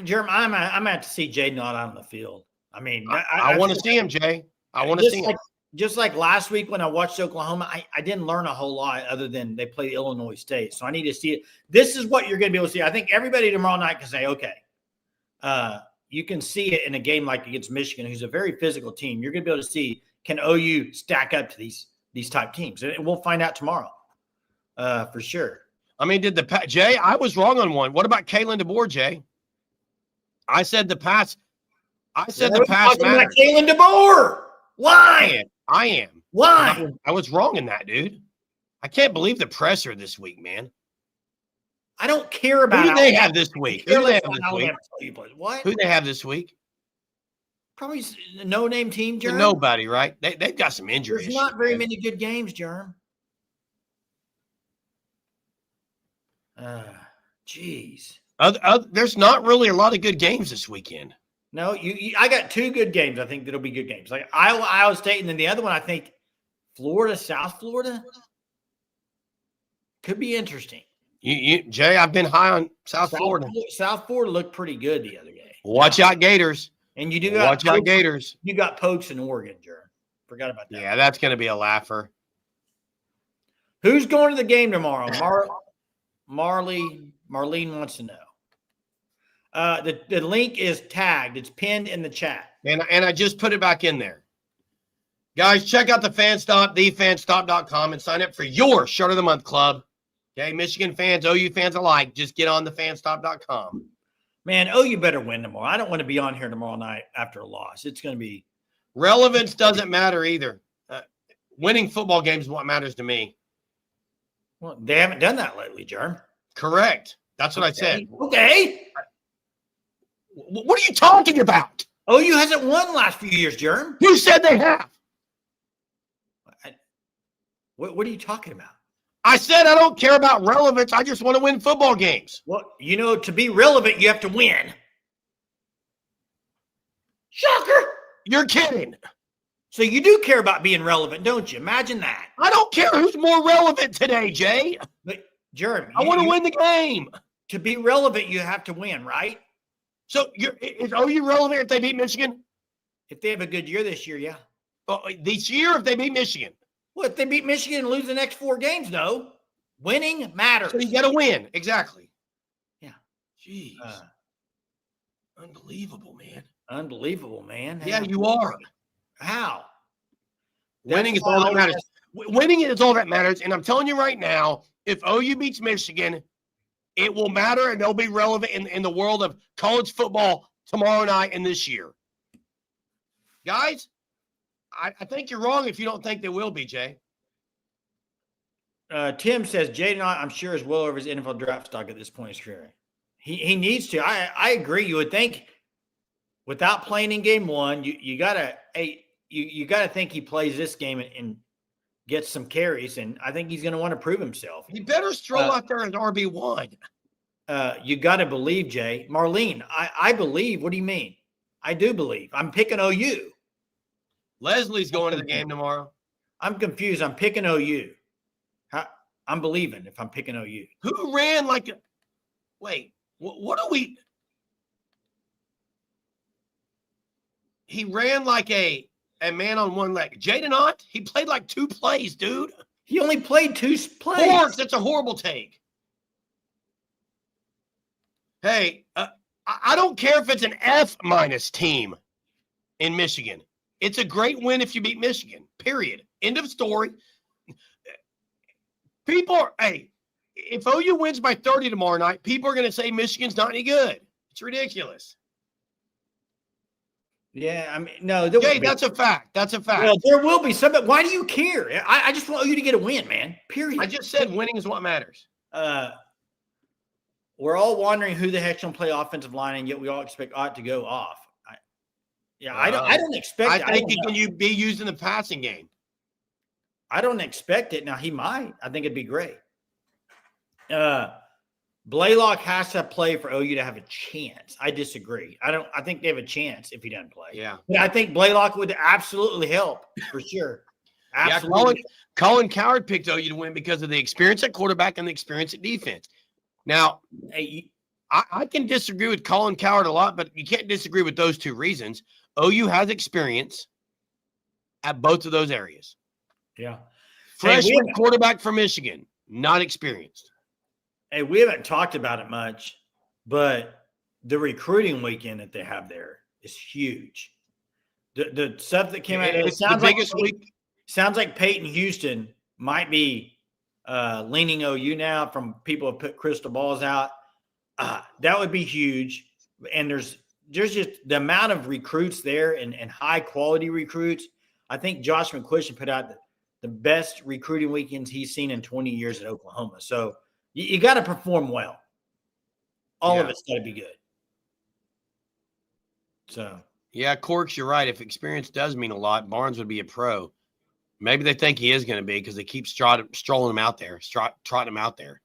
Jeremy, I'm gonna have to see Jaden Ott out on the field. I mean, I want to see him, Jay. I want to see him. Just like last week when I watched Oklahoma, I didn't learn a whole lot other than they played Illinois State. So I need to see it. This is what you're going to be able to see. I think everybody tomorrow night can say, okay, you can see it in a game like against Michigan, who's a very physical team. You're going to be able to see, can OU stack up to these type teams? And we'll find out tomorrow for sure. I mean, Jay, I was wrong on one. What about Kalen DeBoer, Jay? I said the pass. I said the pass matters. Kalen DeBoer. Why? I am. Why? I was wrong in that, dude. I can't believe the presser this week, man. I don't care about. Who do they have this week? Who do they have this week? What? Who do they have this week? Probably a no-name team, Jerm. Nobody, right? They've got some injuries. There's not very many good games, Jerm. Jeez. There's not really a lot of good games this weekend. No, I got two good games. I think that'll be good games. Like Iowa State, and then the other one, I think South Florida could be interesting. Jay, I've been high on South Florida. South Florida looked pretty good the other day. Watch out, Gators. And you do watch out, Gators. You got Pokes in Oregon, Jerm. Forgot about that. Yeah, that's going to be a laugher. Who's going to the game tomorrow? Marlene wants to know. The link is tagged. It's pinned in the chat. And I just put it back in there. Guys, check out the FanStop, thefanstop.com, and sign up for your Shirt of the Month club. Okay, Michigan fans, OU fans alike, just get on the fanstop.com. Man, OU better win tomorrow. I don't want to be on here tomorrow night after a loss. It's going to be. Relevance doesn't matter either. Winning football games is what matters to me. Well, they haven't done that lately, Jerm. Correct. That's what I said. Okay. What are you talking about? OU hasn't won the last few years, Jerm. Who said they have? What are you talking about? I said I don't care about relevance. I just want to win football games. Well, to be relevant, you have to win. Shocker. You're kidding. So you do care about being relevant, don't you? Imagine that. I don't care who's more relevant today, Jay. But, Jeremy, I want to win the game. To be relevant, you have to win, right? So is OU relevant if they beat Michigan? If they have a good year this year, yeah. This year, if they beat Michigan? Well, if they beat Michigan and lose the next 4 games, though, winning matters. So you got to win. Exactly. Yeah. Jeez. Unbelievable, man. Unbelievable, man. Yeah, you are. How? Winning is all that matters. Winning is all that matters. And I'm telling you right now, if OU beats Michigan, it will matter and they'll be relevant in the world of college football tomorrow night and this year. Guys, I think you're wrong if you don't think they will be, Jay. Tim says, Jaden, I'm sure, is well over his NFL draft stock at this point in his career. He needs to. I agree. You would think without playing in game 1, you gotta think he plays this game and gets some carries, and I think he's going to want to prove himself. He better stroll out there as RB1. You got to believe, Jay. Marlene, I believe. What do you mean? I do believe. I'm picking OU. Leslie's going to the game tomorrow. I'm confused. I'm picking OU. I'm believing if I'm picking OU. Who ran like a – wait, what are we – he ran like a man on one leg. Jaden Ott, he played like 2 plays, dude. He only played 2 plays. Horse, that's a horrible take. Hey, I don't care if it's an F- team in Michigan. It's a great win if you beat Michigan, period. End of story. Hey, if OU wins by 30 tomorrow night, people are going to say Michigan's not any good. It's ridiculous. Yeah, I mean, no. Jay, that's a fact. That's a fact. Well, there will be some. But why do you care? I just want you to get a win, man. Period. I just said winning is what matters. We're all wondering who the heck's going to play offensive line, and yet we all expect Ott to go off. I don't expect. I think he can be used in the passing game. I don't expect it. Now he might. I think it'd be great. Blaylock has to play for OU to have a chance. I disagree. I think they have a chance if he doesn't play. Yeah. But I think Blaylock would absolutely help for sure. Absolutely. Yeah, Colin Coward picked OU to win because of the experience at quarterback and the experience at defense. Now, I can disagree with Colin Coward a lot, but you can't disagree with those two reasons. OU has experience at both of those areas. Yeah. Freshman quarterback from Michigan, not experienced. Hey, we haven't talked about it much, but the recruiting weekend that they have there is huge. The stuff that came out, it sounds like sounds like Peyton Houston might be leaning OU now from people who put crystal balls out. That would be huge. And there's just the amount of recruits there and high quality recruits. I think Josh McCuistion put out the best recruiting weekends he's seen in 20 years at Oklahoma. So you got to perform well. All of it's got to be good. So. Yeah, Corks, you're right. If experience does mean a lot, Barnes would be a pro. Maybe they think he is going to be because they keep strolling him out there, trotting him out there.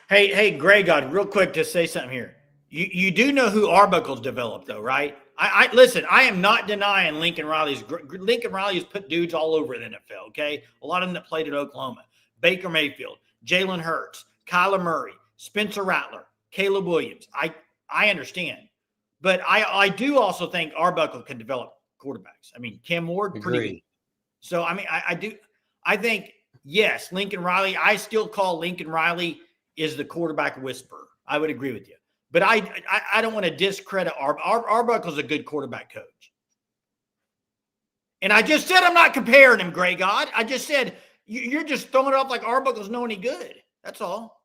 Hey, Greg, real quick to say something here. You do know who Arbuckle's developed, though, right? I listen. I am not denying Lincoln Riley's. Lincoln Riley has put dudes all over the NFL. Okay, a lot of them that played at Oklahoma. Baker Mayfield, Jalen Hurts, Kyler Murray, Spencer Rattler, Caleb Williams. I understand, but I do also think Arbuckle can develop quarterbacks. I mean, Cam Ward, pretty good. So I mean, I do. I think yes, Lincoln Riley. I still call Lincoln Riley is the quarterback whisperer. I would agree with you. But I don't want to discredit Arbuckle's a good quarterback coach. And I just said I'm not comparing him, Grey God. I just said you're just throwing it off like Arbuckle's no any good. That's all.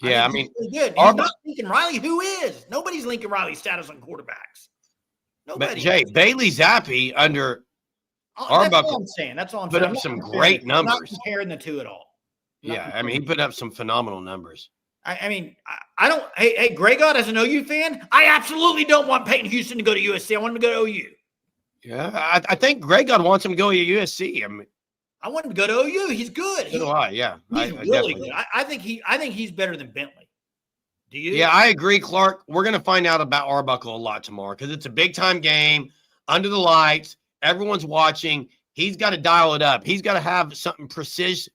Yeah, I mean, really good. He's not Lincoln Riley. Who is? Nobody's Lincoln Riley's status on quarterbacks. Nobody. But Jay, Bailey Zappi under Arbuckle. That's all I'm saying. That's all I'm saying. Put up some great numbers. I'm not comparing the two at all. Yeah, I mean, he put up some phenomenal numbers. I mean, I don't. Hey, Grey God, as an OU fan, I absolutely don't want Peyton Houston to go to USC. I want him to go to OU. Yeah, I think Grey God wants him to go to USC. I mean, I want him to go to OU. He's good. So do I. Yeah, he's really good. I think he's better than Bentley. Do you? Yeah, I agree, Clark. We're going to find out about Arbuckle a lot tomorrow because it's a big time game under the lights. Everyone's watching. He's got to dial it up. He's got to have something precise,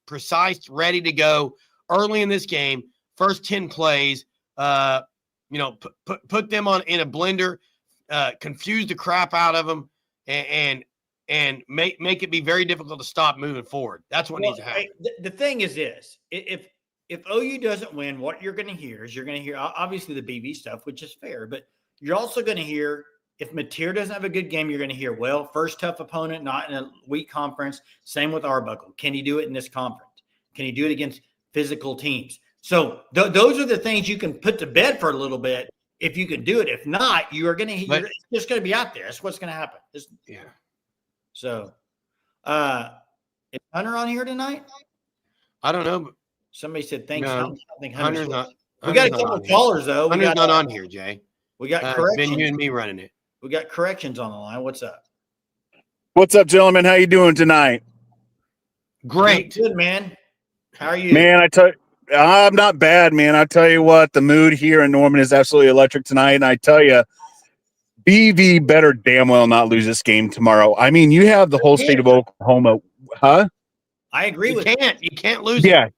ready to go early in this game. First 10 plays, put them in a blender, confuse the crap out of them, and make it be very difficult to stop moving forward. That's what needs to happen. The thing is this: if OU doesn't win, what you're going to hear is obviously the BB stuff, which is fair, but you're also going to hear if Mateer doesn't have a good game, you're going to hear, well, first tough opponent, not in a weak conference. Same with Arbuckle. Can he do it in this conference? Can he do it against physical teams? So those are the things you can put to bed for a little bit if you can do it. If not, it's just going to be out there. That's what's going to happen. So, is Hunter on here tonight? I don't know. But somebody said thanks. No, I think Hunter's not. We got a couple of callers though. Hunter's not on here, Jay. We got corrections. Been you and me running it. We got corrections on the line. What's up? What's up, gentlemen? How you doing tonight? Great, good man. How are you, man? I'm not bad, man. I tell you what, the mood here in Norman is absolutely electric tonight, and I tell you, BV better damn well not lose this game tomorrow. I mean, you have the whole state of Oklahoma, huh? I agree with you can't lose. Yeah.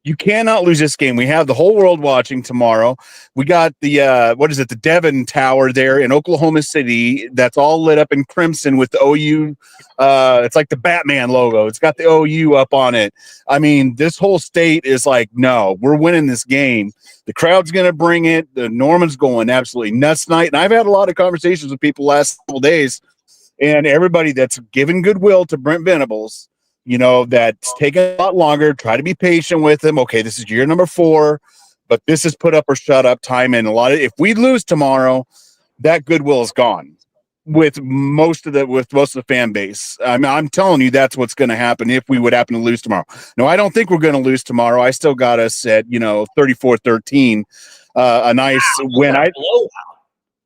You cannot lose this game. We have the whole world watching tomorrow. We got the the Devon Tower there in Oklahoma City that's all lit up in crimson with the OU. It's like the Batman logo. It's got the OU up on it. I mean, this whole state is like, no, we're winning this game. The crowd's going to bring it. The Norman's going absolutely nuts tonight. And I've had a lot of conversations with people last couple days, and everybody that's given goodwill to Brent Venables that's taking a lot longer. Try to be patient with him. Okay, this is year number 4, but this is put up or shut up time. And if we lose tomorrow, that goodwill is gone with most of the fan base. I mean, I'm telling you, that's what's going to happen if we would happen to lose tomorrow. No, I don't think we're going to lose tomorrow. I still got us at 34-13, a nice win.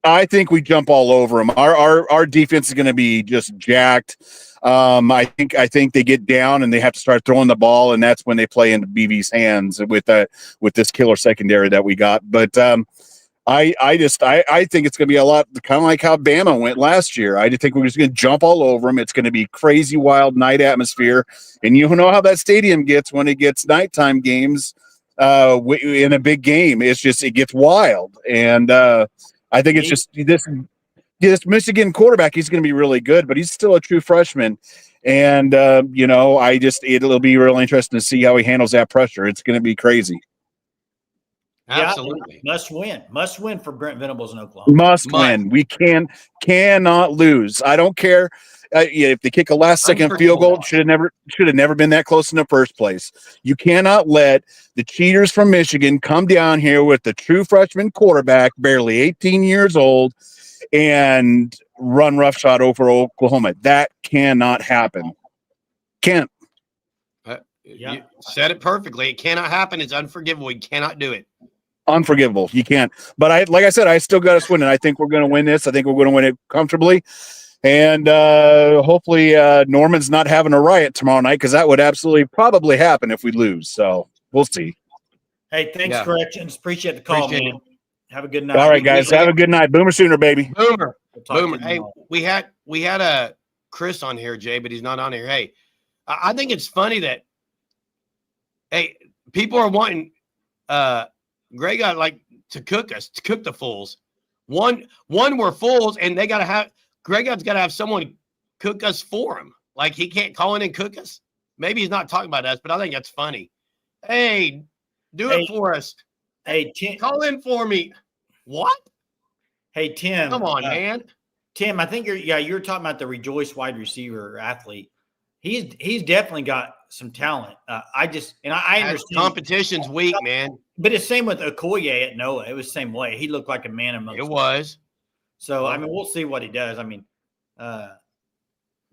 I think we jump all over them. Our defense is going to be just jacked. I think they get down and they have to start throwing the ball, and that's when they play into BB's hands with this killer secondary that we got. But I think it's going to be a lot kind of like how Bama went last year. I just think we're just going to jump all over them. It's going to be crazy, wild night atmosphere, and you know how that stadium gets when it gets nighttime games in a big game. It gets wild, and I think it's just this Michigan quarterback. He's going to be really good, but he's still a true freshman, and it'll be really interesting to see how he handles that pressure. It's going to be crazy. Absolutely. Yeah, must win for Brent Venables in Oklahoma. Must win. We cannot lose. I don't care if they kick a last-second field goal. Should have never been that close in the first place. You cannot let the cheaters from Michigan come down here with the true freshman quarterback, barely 18 years old, and run roughshod over Oklahoma. That cannot happen. Can't. You said it perfectly. It cannot happen. It's unforgivable. You cannot do it. Unforgivable. You can't. But like I said, I still got us winning. I think we're going to win this. I think we're going to win it comfortably. And hopefully Norman's not having a riot tomorrow night, because that would absolutely probably happen if we lose. So we'll see. Hey, thanks, Corrections. Appreciate the call, man. Have a good night. All right, guys. Have a good night. Boomer Sooner, baby. Boomer. Boomer. Hey, we had a Chris on here, Jay, but he's not on here. Hey, I think it's funny that people are wanting Greg got to cook the fools. One we're fools, and they Greg got to have someone cook us for him. Like, he can't call in and cook us. Maybe he's not talking about us, but I think that's funny. Hey, do it for us. Hey, Tim, call in for me. What? Hey, Tim, come on, man. Tim, I think you're talking about the Rejoice wide receiver athlete. He's definitely got some talent. I understand competition's weak, man. But it's same with Okoye at Noah. It was the same way. He looked like a man amongst it was. So I mean, we'll see what he does. I mean,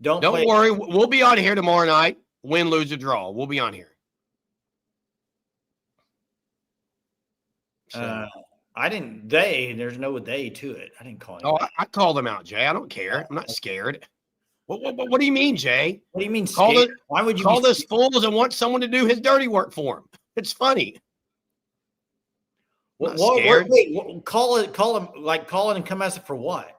don't worry. We'll be on here tomorrow night. Win, lose, or draw. We'll be on here. There's no they to it. I didn't call him. Oh, I called them out, Jay. I don't care. I'm not scared. What do you mean, Jay? What do you mean? Why would you call us fools and want someone to do his dirty work for him? It's funny. Wait, call it and come at it for what?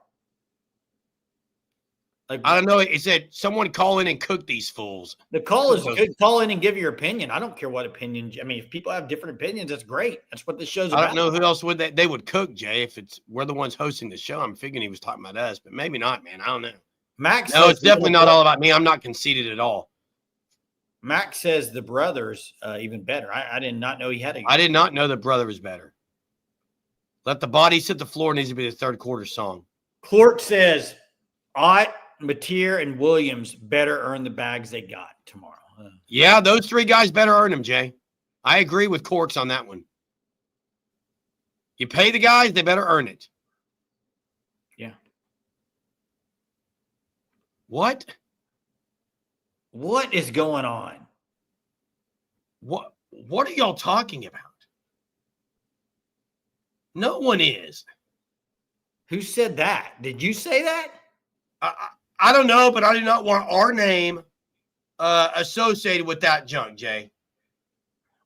I don't know. He said someone call in and cook these fools. The call is good. Call in and give your opinion. I don't care what opinion. I mean, if people have different opinions, that's great. That's what this show's about. I don't know who else they would cook, Jay. If we're the ones hosting the show, I'm figuring he was talking about us, but maybe not, man. I don't know. Max, no, it's definitely not all about me. I'm not conceited at all. Max says the brothers even better. I did not know he had a. I did not know the brother was better. Let the bodies hit the floor needs to be the third quarter song. Court says, Ott, Mateer, and Williams better earn the bags they got tomorrow. Yeah, those three guys better earn them, Jay. I agree with Corks on that one. You pay the guys, they better earn it. Yeah. What? What is going on? What are y'all talking about? No one is. Who said that? Did you say that? I don't know, but I do not want our name associated with that junk, Jay.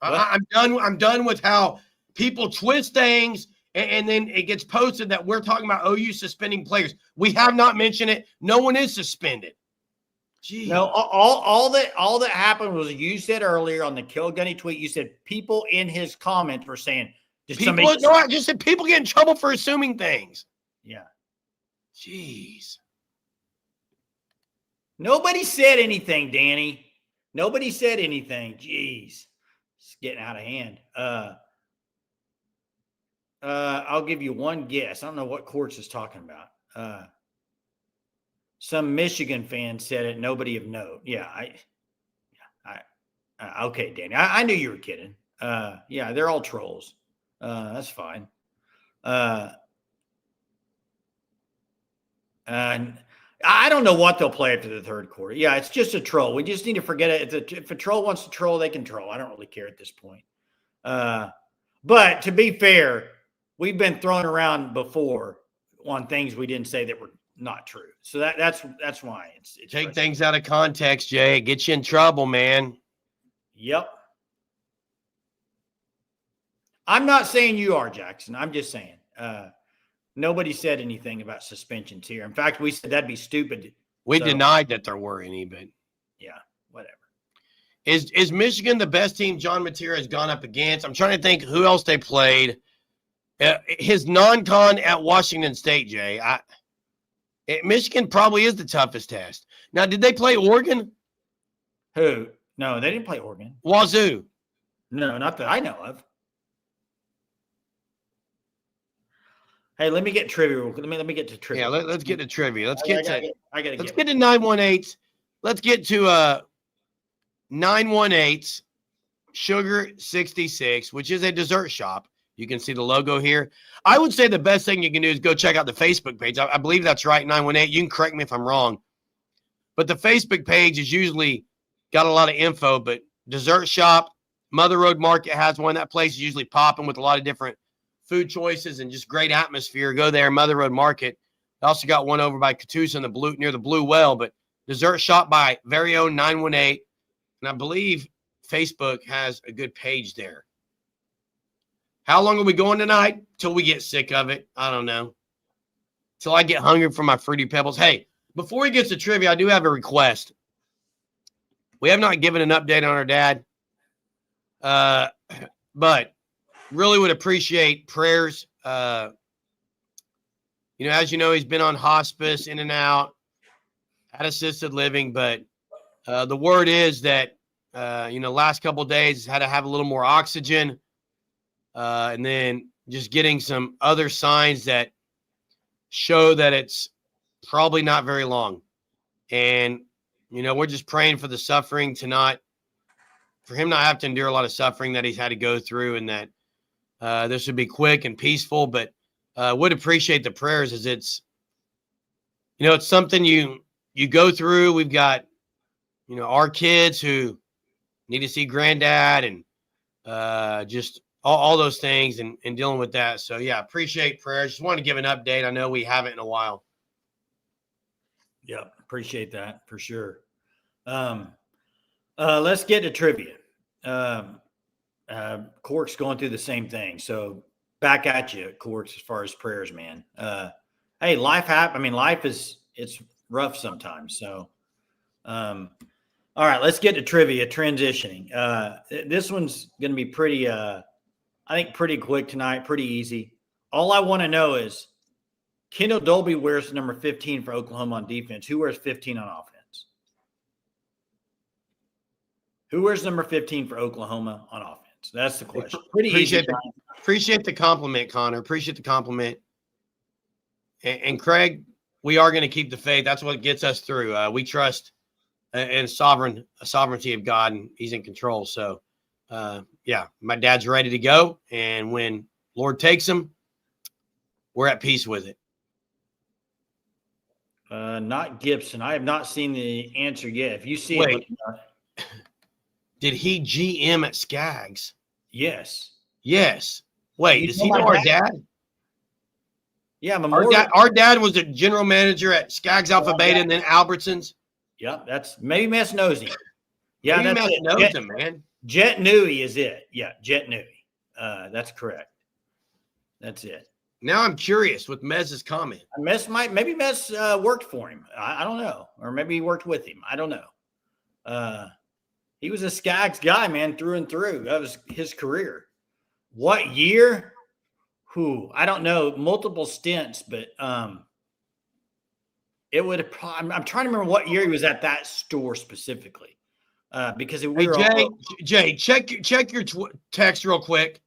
I'm done with how people twist things and then it gets posted that we're talking about OU suspending players. We have not mentioned it. No one is suspended. Jeez. No, all that happened was you said earlier on the Kilgunny tweet. You said people in his comments were saying, I just said people get in trouble for assuming things. Yeah. Jeez. Nobody said anything, Danny. Nobody said anything. Jeez. It's getting out of hand. I'll give you one guess. I don't know what Courts is talking about. Some Michigan fan said it. Nobody of note. Yeah, Okay, Danny. I knew you were kidding. Yeah, they're all trolls. That's fine. And I don't know what they'll play after the third quarter. Yeah, it's just a troll. We just need to forget it. If a troll wants to troll, they can troll. I don't really care at this point. But to be fair, we've been thrown around before on things we didn't say that were not true. So that's why it's Take things out of context, Jay. It gets you in trouble, man. Yep. I'm not saying you are, Jackson. I'm just saying. Nobody said anything about suspensions here. In fact, we said that'd be stupid. We denied that there were any, but yeah, whatever. Is Michigan the best team John Mateer has gone up against? I'm trying to think who else they played. His non-con at Washington State, Jay. Michigan probably is the toughest test. Now, did they play Oregon? Who? No, they didn't play Oregon. Wazoo. No, not that I know of. Hey, let me get trivia. Let me get to trivia. Yeah, let's get to trivia. Let's get to 918. Let's get to 918 Sugar 66, which is a dessert shop. You can see the logo here. I would say the best thing you can do is go check out the Facebook page. I believe that's right, 918. You can correct me if I'm wrong. But the Facebook page is usually got a lot of info, but dessert shop, Mother Road Market has one. That place is usually popping with a lot of different food choices and just great atmosphere. Go there, Mother Road Market. I also got one over by Catoosa near the Blue Well, but dessert shop by very own 918. And I believe Facebook has a good page there. How long are we going tonight? Till we get sick of it. I don't know. Till I get hungry for my Fruity Pebbles. Hey, before we get to trivia, I do have a request. We have not given an update on our dad. But really would appreciate prayers. As you know, he's been on hospice, in and out, at assisted living. But the word is that, last couple of days had to have a little more oxygen. And then just getting some other signs that show that it's probably not very long. And, we're just praying for the suffering for him not have to endure a lot of suffering that he's had to go through, and that this would be quick and peaceful. But would appreciate the prayers, as it's something you go through. We've got, our kids who need to see granddad, and just all those things and dealing with that. So, yeah, appreciate prayers. Just want to give an update. I know we haven't in a while. Yeah, appreciate that for sure. Let's get to trivia. Cork's going through the same thing. So back at you, Corks, as far as prayers, man. Hey, life it's rough sometimes. So, all right, let's get to trivia, transitioning. This one's going to be pretty, I think pretty quick tonight, pretty easy. All I want to know is Kendall Dolby wears number 15 for Oklahoma on defense. Who wears 15 on offense? Who wears number 15 for Oklahoma on offense? That's the question. Pretty easy. Appreciate the compliment, Connor. Appreciate the compliment. And Craig, we are going to keep the faith. That's what gets us through. We trust in sovereignty of God, and He's in control. So, yeah, my dad's ready to go. And when Lord takes him, we're at peace with it. Not Gibson. I have not seen the answer yet. If you see it. Did he GM at Skaggs? Yes. Yes. Wait, does he know our dad? Yeah, our dad was a general manager at Skaggs Alpha Beta and then Albertsons. Yeah, that's maybe Mess knows him. Yeah, maybe Mess knows him, man. Jet Newey is it. Yeah, Jet Newey. That's correct. That's it. Now I'm curious with Mez's comment. Maybe Mez worked for him. I don't know. Or maybe he worked with him. I don't know. He was a Skaggs guy, man, through and through. That was his career. What year? I don't know. Multiple stints, but it would have. I'm trying to remember what year he was at that store specifically, because Jay, check your text real quick.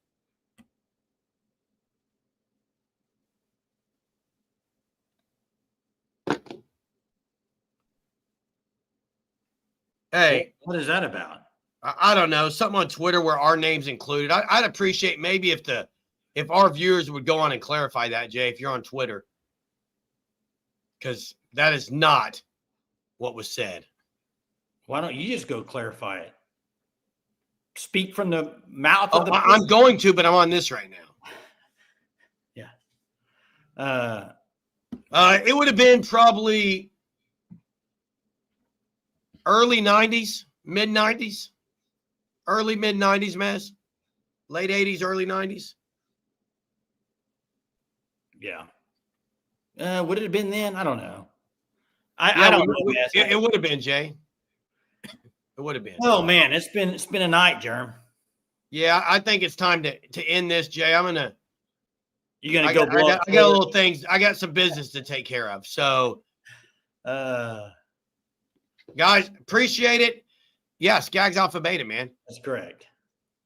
Hey, what is that about? I don't know, something on Twitter where our name's included. I'd appreciate maybe if our viewers would go on and clarify that, Jay, if you're on Twitter, because that is not what was said. Why don't you just go clarify it? Speak from the mouth Oh, of the. I'm going to, but I'm on this right now. Yeah. It would have been probably early 90s, mid 90s, early mid 90s, Mez. Late 80s, early 90s. Yeah. Would it have been then? I don't know. I don't know. It would have been, Jay. It would have been. Oh man, it's been a night, Germ. Yeah, I think it's time to end this, Jay. You're gonna I go. got a little things. I got some business to take care of. So, guys, appreciate it. Yeah, Skaggs Alpha Beta, man. That's correct.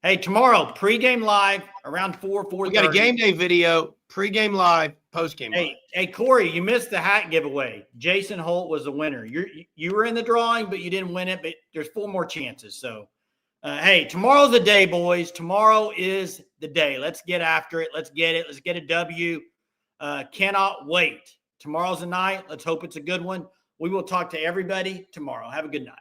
Hey, tomorrow pregame live around 4:30. We got a game day video, pregame live, postgame live. Hey, Corey, you missed the hat giveaway. Jason Holt was the winner. You were in the drawing, but you didn't win it. But there's 4 more chances. So, hey, tomorrow's the day, boys. Tomorrow is the day. Let's get after it. Let's get it. Let's get a W. Cannot wait. Tomorrow's the night. Let's hope it's a good one. We will talk to everybody tomorrow. Have a good night.